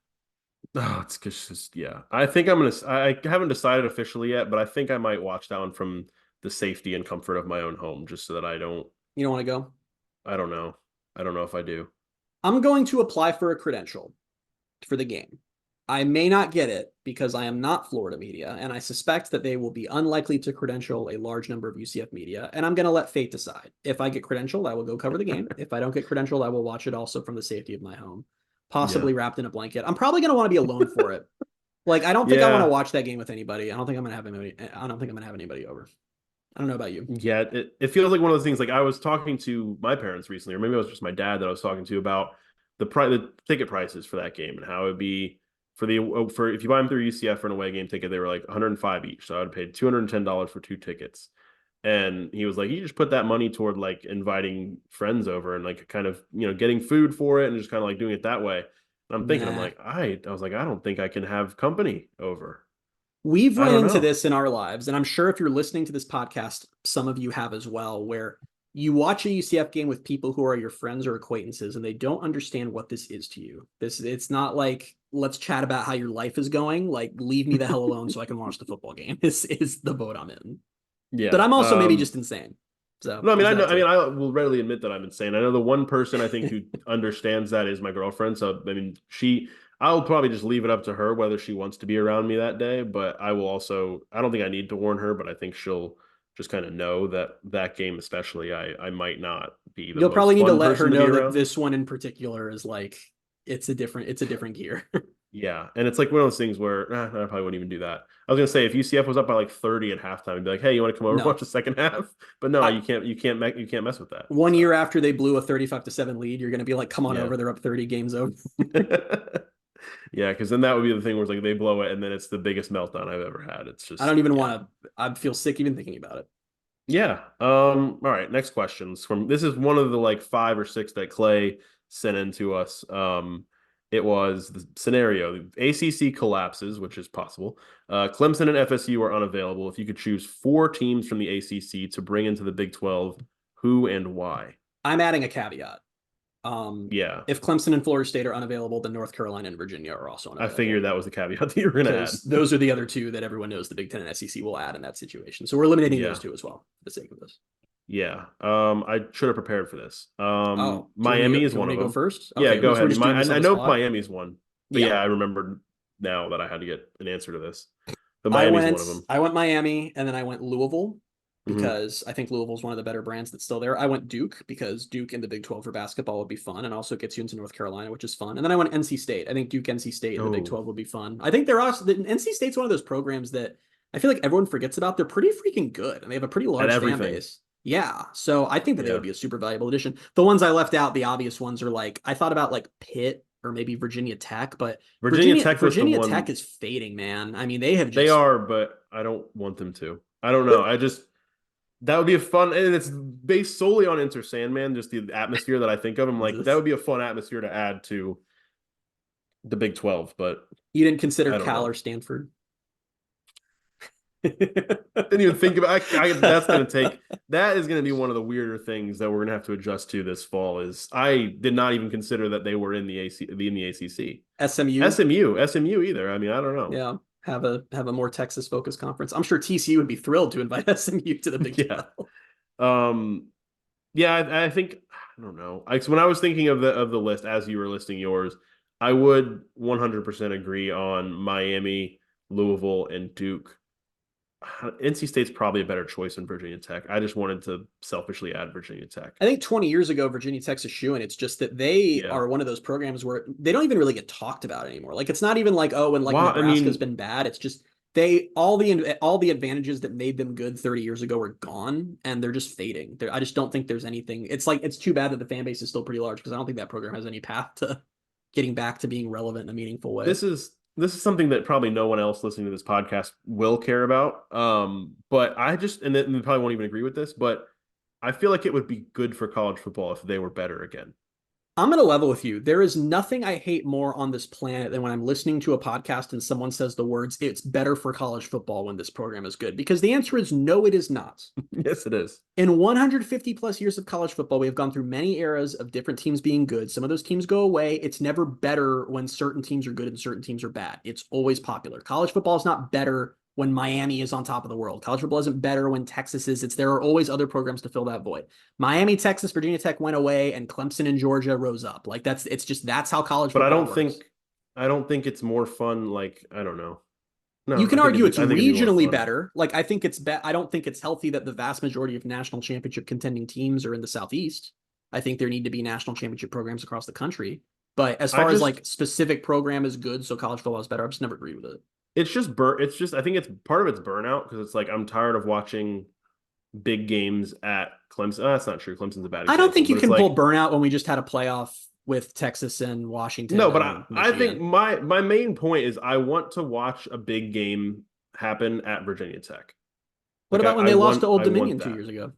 Oh, it's just yeah. I think I'm gonna. I haven't decided officially yet, but I think I might watch that one from the safety and comfort of my own home, just so that I don't. You don't want to go? I don't know. I don't know if I do. I'm going to apply for a credential for the game. I may not get it because I am not Florida media, and I suspect that they will be unlikely to credential a large number of UCF media, and I'm going to let fate decide. If I get credentialed, I will go cover the game. If I don't get credentialed, I will watch it also from the safety of my home, Yeah. possibly wrapped in a blanket. I'm probably going to want to be alone for it. Like, I don't think I want to Yeah. watch that game with anybody. I don't think I'm going to have anybody. I don't think I'm going to have anybody over. I don't know about you. Yeah. It feels like one of those things. Like I was talking to my parents recently, or maybe it was just my dad that I was talking to about the ticket prices for that game and how it'd be for if you buy them through UCF for an away game ticket, they were like 105 each. So I would pay $210 for two tickets. And he was like, you just put that money toward like inviting friends over and like kind of, getting food for it and just kind of like doing it that way. And I'm thinking, I'm Nah. like, I was like, I don't think I can have company over. We've I run don't into know. this in our lives, and I'm sure if you're listening to this podcast, some of you have as well, where you watch a UCF game with people who are your friends or acquaintances, and they don't understand what this is to you. It's not like let's chat about how your life is going. Like leave me the hell alone so I can watch the football game. This is the boat I'm in. But Yeah. I'm also maybe just insane. So No, I mean, there's I know. that I mean, too. I will readily admit that I'm insane. I know the one person I think who understands that is my girlfriend. So, I mean, I'll probably just leave it up to her whether she wants to be around me that day. But I will also, I don't think I need to warn her, but I think she'll just kind of know that that game, especially, I might not be the You'll most probably need to fun let her person to be know that around. this one in particular is like it's a different gear. Yeah, and it's like one of those things where I probably wouldn't even do that. I was gonna say if UCF was up by like 30 at halftime, I'd be like, "Hey, you want to come over and watch No. the second half?" But no, I, you can't mess with that. one So year after they blew a 35-7 lead, you're going to be like, come on yeah, over. They're up 30 games over. yeah, because then that would be the thing where it's like they blow it, and then it's the biggest meltdown I've ever had. It's I just don't even yeah, want to, I'd feel sick even thinking about it. yeah. All right, next questions from this is one of the like five or six that Clay sent in to us. It was the scenario: ACC collapses, which is possible. Clemson and FSU are unavailable. If you could choose four teams from the ACC to bring into the Big 12, who and why? I'm adding a caveat. Um, Yeah, if Clemson and Florida State are unavailable, then North Carolina and Virginia are also I unavailable figured that was the caveat that you were gonna add. because those are the other two that everyone knows the Big Ten and SEC will add in that situation. So we're eliminating those Yeah. two as well for the sake of this. Yeah. I should have prepared for this. Oh, Miami do is you want one me of to go them. first? Yeah, Okay, go we're ahead. just doing this on I the know spot. Miami's one, but Yeah, yeah, I remembered now that I had to get an answer to this. But Miami's one of them. I went Miami and then I went Louisville Hmm. because I think Louisville's one of the better brands that's still there. I went Duke because Duke in the Big 12 for basketball would be fun and also gets you into North Carolina, which is fun. And then I went NC State. I think Duke NC State in the Big Oh, 12 would be fun. I think they're also NC State's one of those programs that I feel like everyone forgets about. They're pretty freaking good and they have a pretty at large fan everything. base. Yeah. So I think that they would Yeah. be a super valuable addition. The ones I left out, the obvious ones are like I thought about like Pitt or maybe Virginia Tech, but Virginia Tech was the Virginia Tech one is fading, man. I mean, they have they just are, but I don't want them to. I don't know. That would be a fun, and it's based solely on Enter Sandman, just the atmosphere that I think of. I'm like, that Jesus. would be a fun atmosphere to add to the Big 12, but You didn't consider I don't Cal or know. Stanford? Didn't even think about that is gonna be one of the weirder things that we're gonna have to adjust to this fall is I did not even consider that they were in the ACC. SMU, SMU either. I mean, I don't know. yeah, have a more Texas focused conference. I'm sure TCU would be thrilled to invite SMU to the Big Yeah. 12. Um yeah, I think I don't know. When I was thinking of the list as you were listing yours, I would 100% agree on Miami, Louisville, and Duke. NC State's probably a better choice than Virginia Tech. I just wanted to selfishly add Virginia Tech. I think 20 years ago, Virginia Tech's a shoo-in. It's just that they Yeah. are one of those programs where they don't even really get talked about anymore. Like it's not even like, oh, and like Well, I Nebraska's mean, been bad. It's just all the advantages that made them good 30 years ago are gone and they're just fading. I just don't think there's anything. It's like it's too bad that the fan base is still pretty large because I don't think that program has any path to getting back to being relevant in a meaningful way. this is something that probably no one else listening to this podcast will care about. But I just and they probably won't even agree with this, but I feel like it would be good for college football if they were better again. I'm going to level with you. There is nothing I hate more on this planet than when I'm listening to a podcast and someone says the words, it's better for college football when this program is good. Because the answer is no, it is not. Yes, it is. In 150 plus years of college football, we have gone through many eras of different teams being good. Some of those teams go away. It's never better when certain teams are good and certain teams are bad. It's always popular. College football is not better when Miami is on top of the world. College football isn't better when Texas is. There are always other programs to fill that void. Miami, Texas, Virginia Tech went away, and Clemson and Georgia rose up. Like that's how college But football works. I don't think it's more fun. Like I don't know. No, you can argue it's regionally be better. Like I think I don't think it's healthy that the vast majority of national championship contending teams are in the Southeast. I think there need to be national championship programs across the country. But as far as like specific program is good, so college football is better, I've just never agreed with it. It's just I think it's part of it's burnout because it's like I'm tired of watching big games at Clemson. Oh, that's not true. Clemson's a bad example. I don't think you can pull burnout when we just had a playoff with Texas and Washington. No, but I think my main point is I want to watch a big game happen at Virginia Tech. What about when they lost to Old Dominion 2 years ago?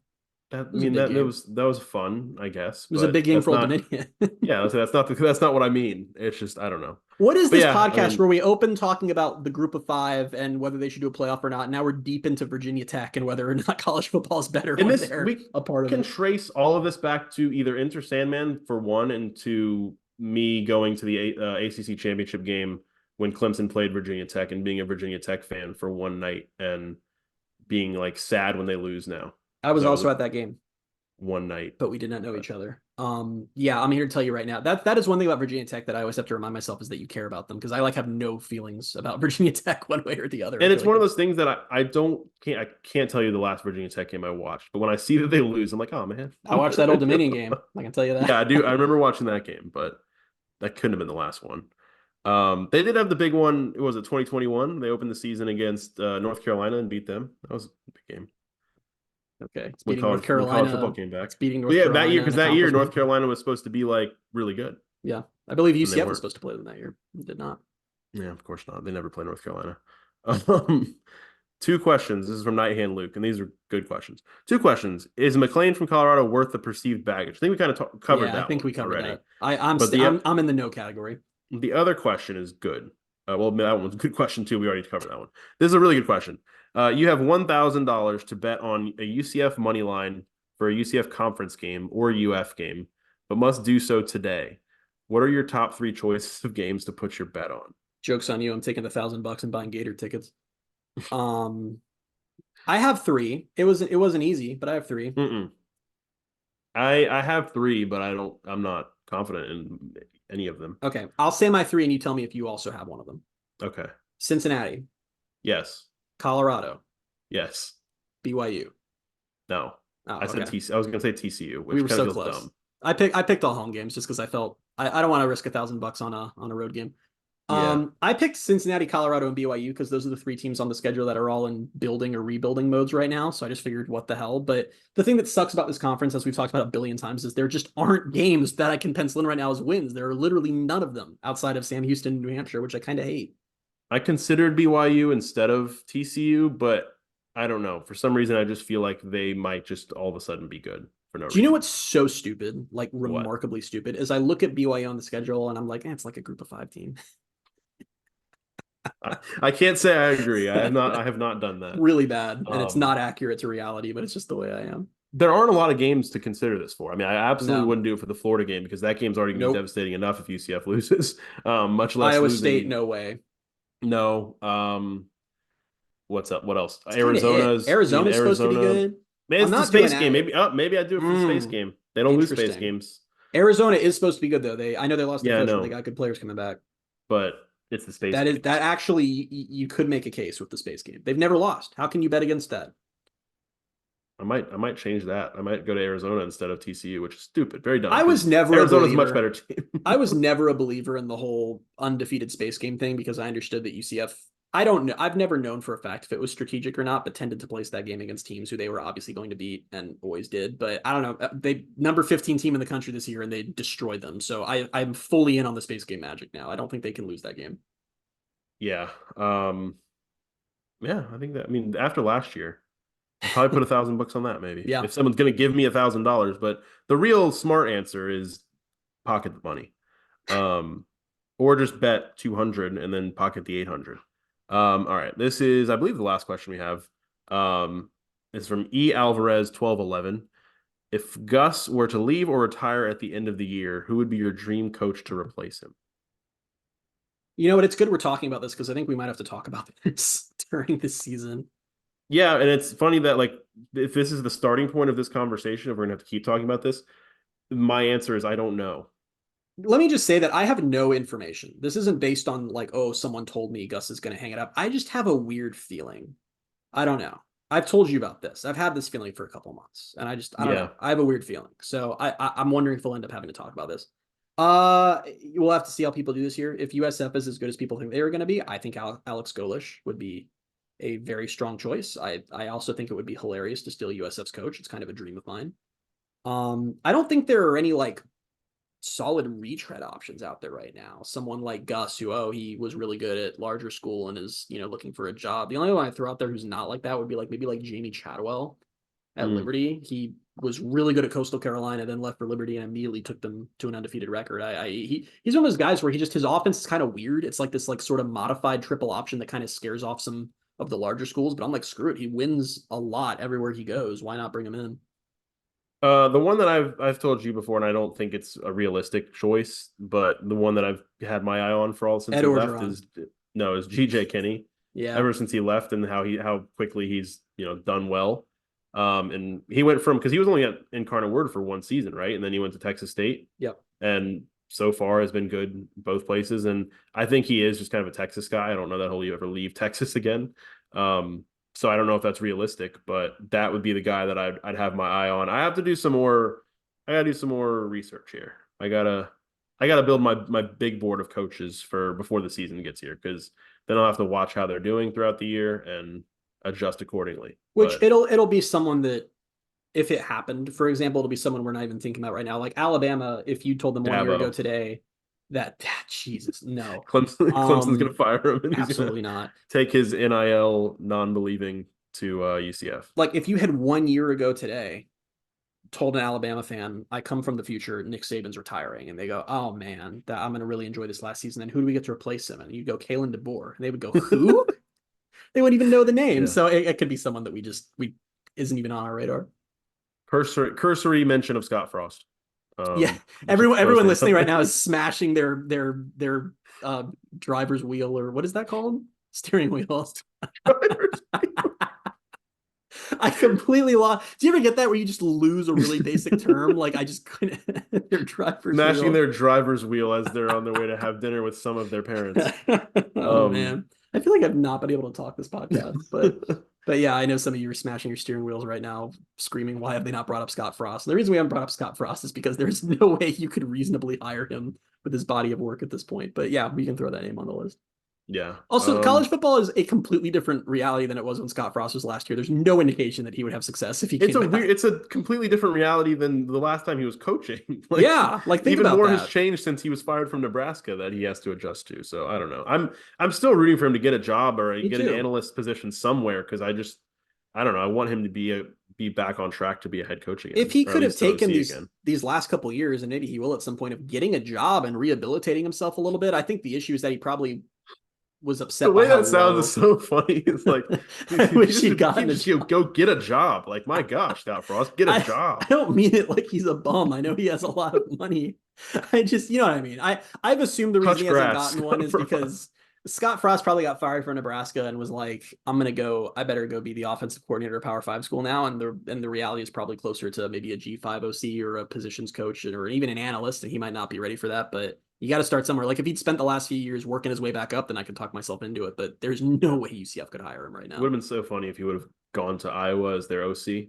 That was fun, I guess. It was a big game for Old Dominion. Yeah, that's not what I mean. It's just I don't know. What is this podcast where we open talking about the group of five and whether they should do a playoff or not? Now we're deep into Virginia Tech and whether or not college football is better when they're a part of it. We can trace all of this back to either Enter Sandman for one and to me going to the ACC championship game when Clemson played Virginia Tech and being a Virginia Tech fan for one night and being like sad when they lose now. I was also at that game. One night. But we did not know each other. Yeah, I'm here to tell you right now. That is one thing about Virginia Tech that I always have to remind myself is that you care about them because I have no feelings about Virginia Tech one way or the other. And it's one of those things that I can't tell you the last Virginia Tech game I watched, but when I see that they lose, I'm like, oh man. I watched that Old Dominion game. I can tell you that. Yeah, I do. I remember watching that game, but that couldn't have been the last one. They did have the big one. It was 2021. They opened the season against North Carolina and beat them. That was a big game. Okay, it's beating North Carolina. Football came back. It's beating North Carolina. That year, because that year North Carolina was supposed to be like really good. Yeah, I believe UCF was supposed to play them that year. It did not. Yeah, of course not. They never play North Carolina. 2 questions. This is from Nighthand Luke, and these are good questions. 2 questions. Is McLean from Colorado worth the perceived baggage? I think we kind of covered that. I think we covered already. that. I'm in the no category. The other question is good. Well, that one was a good question too. We already covered that one. This is a really good question. You have $1,000 to bet on a UCF money line for a UCF conference game or UF game, but must do so today. What are your top 3 choices of games to put your bet on? Joke's on you. I'm taking $1,000 and buying Gator tickets. I have 3. It wasn't easy, but I have 3. I have 3, but I'm not confident in any of them. Okay. I'll say my 3 and you tell me if you also have one of them. Okay. Cincinnati. Yes. Colorado. Yes. BYU. No. Oh, I said TCU. I was going to say TCU, which we were kind so of feels close. dumb. I picked all home games just because I felt I don't want to risk $1,000 on a road game. Yeah. I picked Cincinnati, Colorado, and BYU because those are the 3 teams on the schedule that are all in building or rebuilding modes right now. So I just figured, what the hell? But the thing that sucks about this conference, as we've talked about a billion times, is there just aren't games that I can pencil in right now as wins. There are literally none of them outside of Sam Houston, New Hampshire, which I kind of hate. I considered BYU instead of TCU, but I don't know. For some reason, I just feel like they might just all of a sudden be good for no reason. Do you know what's so stupid, like remarkably stupid, is I look at BYU on the schedule and I'm like, it's like a group of 5 team. I can't say I agree. I have not done that. Really bad. And it's not accurate to reality, but it's just the way I am. There aren't a lot of games to consider this for. I mean, I absolutely wouldn't do it for the Florida game because that game's already going to be devastating enough if UCF loses. Much less Iowa State, no way. No. What's up? What else? Arizona's supposed to be good. Maybe it's the space game. Maybe I do it for the space game. They don't lose space games. Arizona is supposed to be good though. I know they lost the coach, but they got good players coming back. But It's the space That is game. that actually you could make a case with the space game. They've never lost. How can you bet against that? I might change that. I might go to Arizona instead of TCU, which is stupid, very dumb I was because never a Arizona's a much believer. better team. I was never a believer in the whole undefeated space game thing because I understood that UCF. I don't know. I've never known for a fact if it was strategic or not, but tended to place that game against teams who they were obviously going to beat and always did. But I don't know. They number 15 team in the country this year and they destroyed them. So I'm fully in on the space game magic now. I don't think they can lose that game. Yeah. Yeah, I think that. I mean, after last year, I'll probably put $1,000 on that maybe Yeah. if someone's going to give me $1,000. But the real smart answer is pocket the money, or just bet 200 and then pocket the 800. All right, this is I believe the last question we have. It's from E Alvarez 1211. If Gus were to leave or retire at the end of the year, who would be your dream coach to replace him? You know what? It's good we're talking about this because I think we might have to talk about this during this season. Yeah, and it's funny that like if this is the starting point of this conversation, if we're gonna have to keep talking about this, my answer is I don't know. Let me just say that I have no information. This isn't based on like, oh, someone told me Gus is going to hang it up. I just have a weird feeling. I don't know. I've told you about this. I've had this feeling for a couple months, and I don't know. Yeah. I have a weird feeling. So I'm wondering if we'll end up having to talk about this. We'll have to see how people do this year. If USF is as good as people think they are going to be, I think Alex Golish would be a very strong choice. I also think it would be hilarious to steal USF's coach. It's kind of a dream of mine. I don't think there are any like solid retread options out there right now. Someone like Gus, who he was really good at larger school and is looking for a job. The only one I throw out there who's not like that would be like maybe like Jamie Chadwell at Liberty. He was really good at Coastal Carolina, then left for Liberty and immediately took them to an undefeated record. He's one of those guys where his offense is kind of weird. It's like this like sort of modified triple option that kind of scares off some of the larger schools. But I'm like, screw it. He wins a lot everywhere he goes. Why not bring him in? The one that I've told you before, and I don't think it's a realistic choice, but the one that I've had my eye on for all since Ed he left Orgeron. is GJ Kinney. Yeah. Ever since he left and how quickly he's done well. And he went from because he was only at Incarnate Word for one season, right? And then he went to Texas State. Yep. And so far has been good both places. And I think he is just kind of a Texas guy. I don't know that he'll ever leave Texas again. So I don't know if that's realistic, but that would be the guy that I'd have my eye on. I gotta do some more research here. I gotta build my big board of coaches for before the season gets here, because then I'll have to watch how they're doing throughout the year and adjust accordingly. Which it'll be someone that if it happened, for example, it'll be someone we're not even thinking about right now. Like Alabama, if you told them 1 year ago today that Jesus, no. Clemson's gonna fire him and he's absolutely gonna not take his NIL non-believing to UCF. Like if you had 1 year ago today told an Alabama fan, I come from the future, Nick Saban's retiring, and they go, oh man, I'm gonna really enjoy this last season. And who do we get to replace him? And you go Kalen DeBoer. And they would go, who? They wouldn't even know the name. Yeah. So it could be someone that we isn't even on our radar. Cursory mention of Scott Frost. Yeah, everyone listening right now is smashing their driver's wheel, or what is that called? Steering wheel. I completely lost. Do you ever get that where you just lose a really basic term? Like I just couldn't. Their driver's smashing wheel. Their driver's wheel as they're on their way to have dinner with some of their parents. Oh man, I feel like I've not been able to talk this podcast, but yeah, I know some of you are smashing your steering wheels right now, screaming, "Why have they not brought up Scott Frost?" And the reason we haven't brought up Scott Frost is because there's no way you could reasonably hire him with his body of work at this point. But yeah, we can throw that name on the list. Yeah. Also, college football is a completely different reality than it was when Scott Frost was last year. There's no indication that he would have success if he came back. It's a completely different reality than the last time he was coaching. Think even about more that. Has changed since he was fired from Nebraska that he has to adjust to. So I don't know. I'm still rooting for him to get a job or get an analyst position somewhere, because I don't know. I want him to be back on track to be a head coach again. If he could have taken these last couple of years, and maybe he will at some point, of getting a job and rehabilitating himself a little bit. I think the issue is that he probably was upset. The way that sounds is so funny. It's like, I wish he'd gotten go get a job. Like, my gosh, Scott Frost, get a job. I don't mean it like he's a bum. I know he has a lot of money. I just, you know what I mean? I've assumed the reason he hasn't gotten one is because Scott Frost probably got fired for Nebraska and was like, I better go be the offensive coordinator at Power 5 school now. And the reality is probably closer to maybe a G5 OC or a positions coach or even an analyst, and he might not be ready for that. But you got to start somewhere. Like if he'd spent the last few years working his way back up, then I could talk myself into it. But there's no way UCF could hire him right It would now. have been so funny if he would have gone to Iowa as their OC.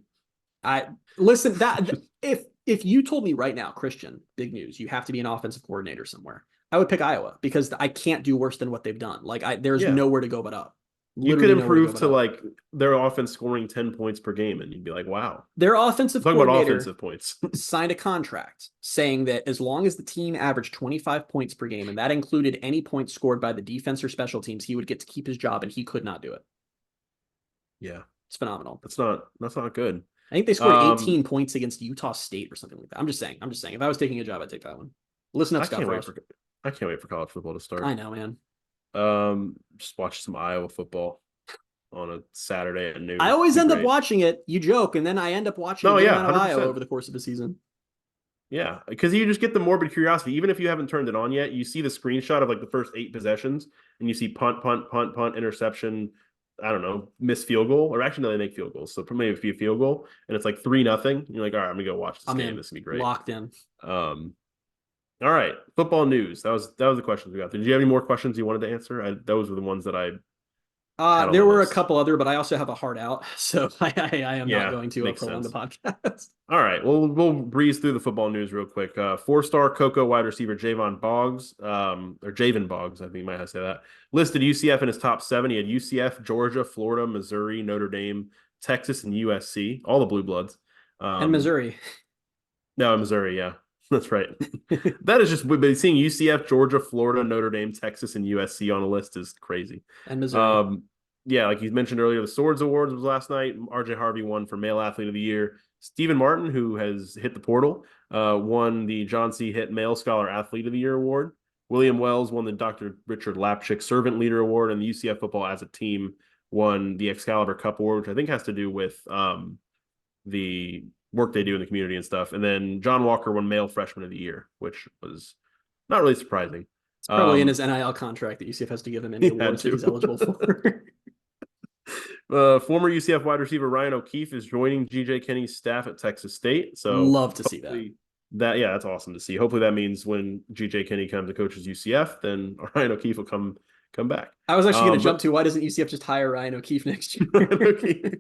I listen that if you told me right now, Christian, big news, you have to be an offensive coordinator somewhere, I would pick Iowa because I can't do worse than what they've done. Like there's Yeah. nowhere to go but up. You could Literally nowhere to go improve but to up. like their offense scoring 10 points per game, and you'd be like, wow. Their I'm offensive talking about coordinator offensive points. signed a contract saying that as long as the team averaged 25 points per game, and that included any points scored by the defense or special teams, he would get to keep his job, and he could not do it. Yeah. It's phenomenal. That's not good. I think they scored 18 points against Utah State or something like that. I'm just saying. If I was taking a job, I'd take that one. Listen up, Scott Frost. I can't wait for college football to start. I know, man. Just watch some Iowa football on a Saturday at noon. I always end up watching it. You joke, and then I end up watching a good amount of Iowa over the course of the season. Yeah, because you just get the morbid curiosity. Even if you haven't turned it on yet, you see the screenshot of like the first 8 possessions, and you see punt, punt, punt, punt, interception. I don't know, missed field goal, or actually no, they make field goals, so maybe a field goal, and it's like 3-0. You're like, all right, I'm gonna go watch this game. This is gonna be great. Locked in. All right, football news. That was the questions we got. Did you have any more questions you wanted to answer? Those were the ones that I. There were a couple other, but I also have a heart out, so I am not going to prolong the podcast. All right, well, we'll breeze through the football news real quick. 4-star Cocoa wide receiver Javon Boggs, or Javen Boggs, I think you might have to say that, listed UCF in his top 7. He had UCF, Georgia, Florida, Missouri, Notre Dame, Texas, and USC, all the blue bloods. And Missouri. No, Missouri, yeah. That's right. That is just seeing UCF, Georgia, Florida, Notre Dame, Texas, and USC on a list is crazy. And Missouri. Yeah, like you mentioned earlier, the Swords Awards was last night. RJ Harvey won for Male Athlete of the Year. Stephen Martin, who has hit the portal, won the John C. Hitt Male Scholar Athlete of the Year award. William Wells won the Dr. Richard Lapchick Servant Leader Award, and the UCF football as a team won the Excalibur Cup Award, which I think has to do with the work they do in the community and stuff. And then John Walker won Male Freshman of the Year, which was not really surprising. It's probably in his NIL contract that UCF has to give him any awards that he's eligible for. Former UCF wide receiver Ryan O'Keefe is joining GJ Kenny's staff at Texas State. So love to see that. That's awesome to see. Hopefully that means when GJ Kenny comes to coaches UCF, then Ryan O'Keefe will come back. I was actually going to jump to, why doesn't UCF just hire Ryan O'Keefe next year?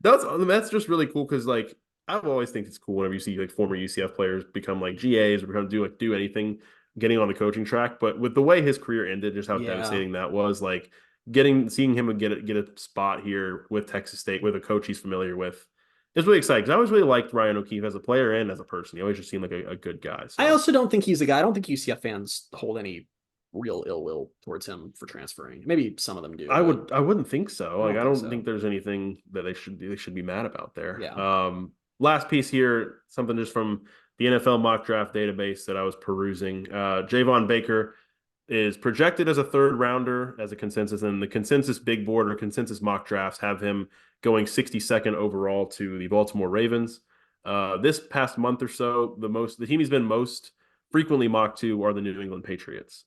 That's just really cool because like I've always think it's cool whenever you see like former UCF players become like GAs or become do anything, getting on the coaching track. But with the way his career ended, just how devastating that was, like seeing him get a spot here with Texas State with a coach he's familiar with is really exciting. Because I always really liked Ryan O'Keefe as a player and as a person. He always just seemed like a good guy. So. I also don't think he's a guy. I don't think UCF fans hold any real ill will towards him for transferring. Maybe some of them do. I wouldn't think so. Like I don't think there's anything that they should be mad about there. Yeah. Last piece here, something just from the NFL mock draft database that I was perusing. Javon Baker is projected as a 3rd rounder as a consensus, and the consensus big board or consensus mock drafts have him going 62nd overall to the Baltimore Ravens. This past month or so, the team he's been most frequently mocked to are the New England Patriots.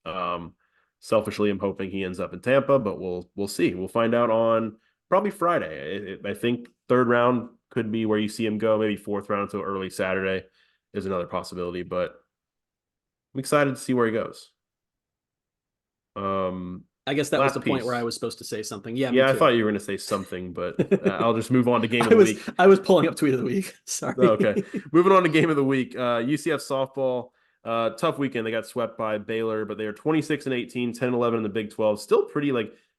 Selfishly, I'm hoping he ends up in Tampa, but we'll see. We'll find out on probably Friday. I think 3rd round could be where you see him go. Maybe 4th round until early Saturday is another possibility, but I'm excited to see where he goes. I guess that was the point where I was supposed to say something. Yeah, I thought you were going to say something, but I'll just move on to game of the week. I was pulling up tweet of the week. Sorry. Okay, moving on to game of the week. UCF softball, tough weekend. They got swept by Baylor, but they are 26-18, 10-11 in the Big 12. Still pretty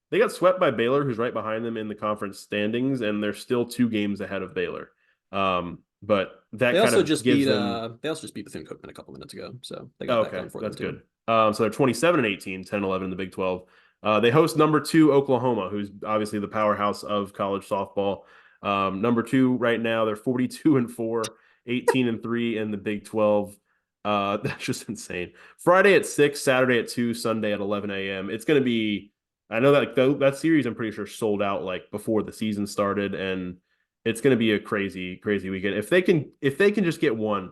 they got swept by Baylor, who's right behind them in the conference standings, and they're still 2 games ahead of Baylor. But that they kind also of just gives beat them... They also just beat Bethune-Cookman a couple minutes ago, so they got that going for them. That's good. So they're 27-18, 10-11 in the Big 12. They host number 2 Oklahoma, who's obviously the powerhouse of college softball. Number 2 right now, they're 42-4, 18-3 in the Big 12. That's just insane. Friday at 6, Saturday at 2, Sunday at 11 a.m. It's going to be, I know that that series I'm pretty sure sold out like before the season started, and it's going to be a crazy weekend. If they can just get one.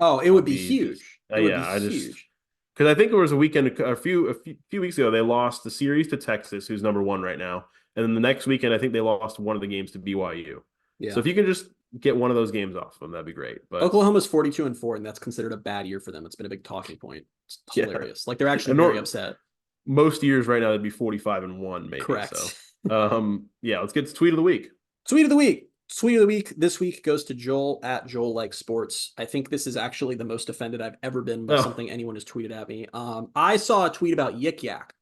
Oh, it would be huge. Huge. Because I think it was a weekend, a few weeks ago, they lost the series to Texas, who's number one right now, and then the next weekend, I think they lost one of the games to BYU. So Yeah. if you can just get one of those games off them, that'd be great. But Oklahoma's 42-4, and that's considered a bad year for them. It's been a big talking point. It's yeah, hilarious. Like they're actually and very upset. most years right now they'd be 45-1 maybe. So Correct. yeah, let's get to tweet of the week. Tweet of the week. Tweet of the week this week goes to Joel at Joel Like Sports. I think this is actually the most offended I've ever been by Oh, something anyone has tweeted at me. I saw a tweet about Yik Yak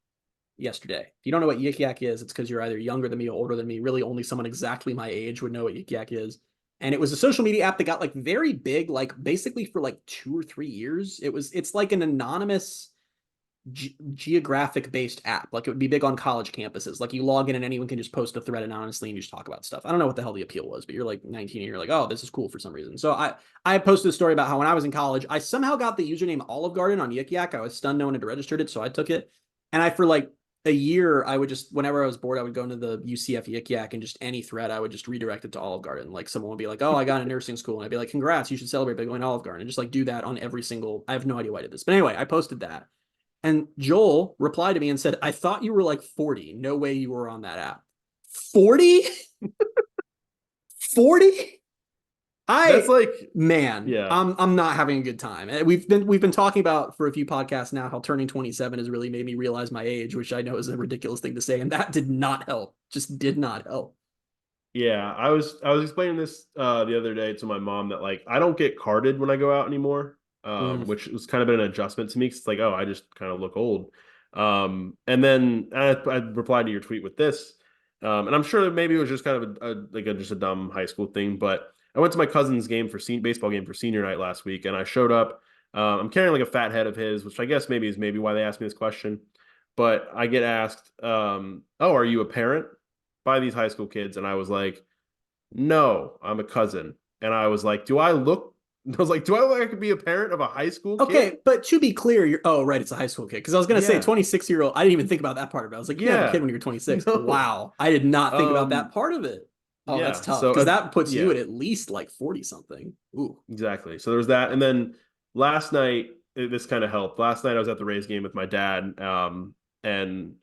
yesterday. If you don't know what Yik Yak is, it's because you're either younger than me or older than me. Really, only someone exactly my age would know what Yik Yak is. And it was a social media app that got like very big, like basically for like 2 or 3 years. It's like an anonymous geographic based app. Like it would be big on college campuses. Like you log in and anyone can just post a thread anonymously and you just talk about stuff. I don't know what the hell the appeal was, but you're like 19 and you're like, oh, this is cool for some reason. So I posted a story about how when I was in college, I somehow got the username Olive Garden on Yik Yak. I was stunned no one had registered it, so I took it. And I for like a year, I would just whenever I was bored, I would go into the UCF Yik Yak and just any thread, I would just redirect it to Olive Garden. Like someone would be like, oh, I got a nursing school, and I'd be like, congrats, you should celebrate by going to Olive Garden, and just like do that on every single. I have no idea why I did this, but anyway, I posted that. And Joel replied to me and said, I thought you were like 40. No way you were on that app. 40? 40? that's like Man, yeah. I'm not having a good time. We've been talking about for a few podcasts now how turning 27 has really made me realize my age, which I know is a ridiculous thing to say, and that did not help. Just did not help. Yeah, I was explaining this the other day to my mom that like I don't get carded when I go out anymore, Mm. which was kind of been an adjustment to me. 'Cause it's like, oh, I just kind of look old. And then I replied to your tweet with this, and I'm sure that maybe it was just kind of just a dumb high school thing. But I went to my cousin's game for baseball game for senior night last week, and I showed up. I'm carrying like a fat head of his, which I guess maybe is maybe why they asked me this question. But I get asked, "Oh, are you a parent?" by these high school kids, and I was like, "No, I'm a cousin." And I was like, "Do I look?" I was like, "Do I look like I could be a parent of a high school kid?" Okay, but to be clear, you're oh right, it's a high school kid. Because I was gonna say Yeah, 26-year-old. I didn't even think about that part of it. I was like, you can have a kid yeah, when you're 26. no, Wow, I did not think about that um, part of it. Oh, that's yeah. tough because So that puts you yeah, at least like 40 something. Ooh, exactly. So there was that, and then last night this kind of helped. Last night I was at the Rays game with my dad, and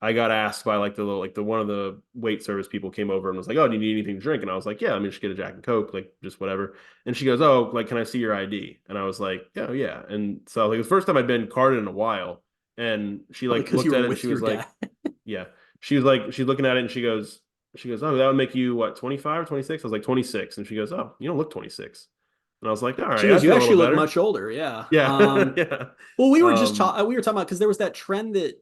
I got asked by like the one of the wait service people came over and was like, "Oh, do you need anything to drink?" And I was like, "Yeah, let me just get a Jack and Coke, like just whatever." And she goes, "Oh, like can I see your ID?" And I was like, "Yeah, yeah." And so like the first time I'd been carded in a while, and she probably like because you looked were at it and with she your was dad. like, "Yeah." She was like, she's looking at it and she goes, "Oh, that would make you what, 25 or 26?" I was like, 26. And she goes, "Oh, you don't look 26." And I was like, "All She right, I goes, you feel a actually little look better." much older. Yeah. Yeah, yeah. Well, Um, we were talking about because there was that trend that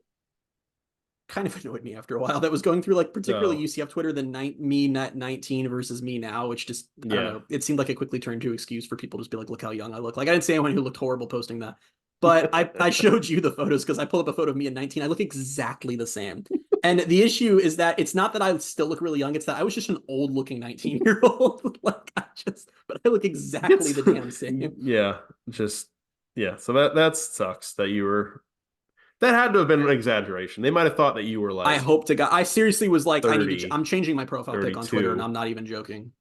kind of annoyed me after a while that was going through like particularly so UCF Twitter, the me not 19 versus me now, which just I don't yeah. know. It seemed like it quickly turned to excuse for people to just be like, look how young I look. Like I didn't say anyone who looked horrible posting that. But I showed you the photos because I pulled up a photo of me at 19. I look exactly the same. And the issue is that it's not that I still look really young, it's that I was just an old looking 19-year-old. Like but I look exactly It's the damn same. yeah, just yeah. So that sucks that you were. That had to have been an exaggeration. They might have thought that you were I like hope to God. I seriously was like, I'm 30, changing my profile pic on Twitter, and 32. I'm not even joking.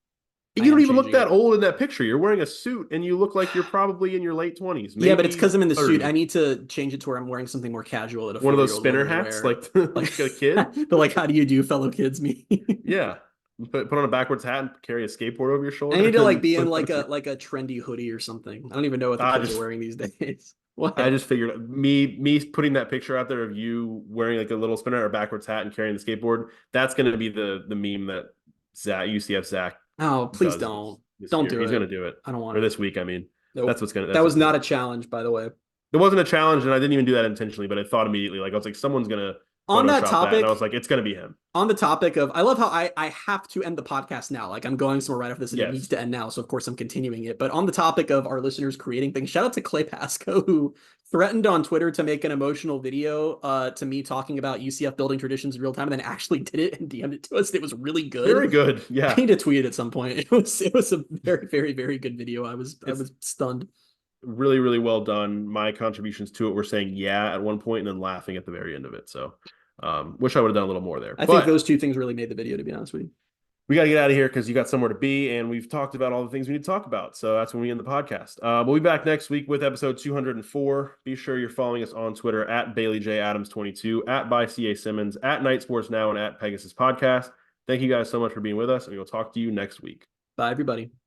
I You don't am even look changing that it. old in that picture. You're wearing a suit and you look like you're probably in your late 20s, Yeah, but it's maybe because I'm in the suit. I 30. need to change it to where I'm wearing something more casual that a One of 40 those year old would spinner normally hats wear. like Like like a kid. the like, how do you do, fellow kids? Me. Yeah. Put on a backwards hat and carry a skateboard over your I shoulder need to like and be in put on a suit. like a trendy hoodie or something. I don't even know what the I kids are just wearing these days. I What? just figured me putting that picture out there of you wearing like a little spinner or backwards hat and carrying the skateboard, that's going to be the meme that UCF Zach Oh, please does don't. this Don't year. do He's going to it. do it, I don't want or it. this week. I mean, Nope. That that's was what's going not to. a challenge, by the way. It wasn't a challenge, and I didn't even do that intentionally. But I thought immediately, like I was like, someone's going to On that Photoshop that, and I was topic, like, it's going to be him. on the topic of I love how I have to end the podcast now. Like I'm going somewhere right after this and it needs Yes, to end now. So of course I'm continuing it. But on the topic of our listeners creating things, shout out to Clay Pasco who threatened on Twitter to make an emotional video to me talking about UCF building traditions in real time and then actually did it and DM'd it to us. It was really very good. good. I Yeah, need to tweet it at some point. It was a very, very, very good video. I it's was stunned. really really well done. My contributions to it were saying yeah at one point and then laughing at the very end of it. So, wish I would have done a little more there, I think those but two things really made the video, to be honest with you. We got to get out of here because you got somewhere to be, and we've talked about all the things we need to talk about. So that's when we end the podcast. We'll be back next week with episode 204. Be sure you're following us on Twitter at BaileyJAdams22, at @ByCASimmons, at Night Sports Now, and at Pegasus Podcast. Thank you guys so much for being with us, and we'll talk to you next week. Bye, everybody.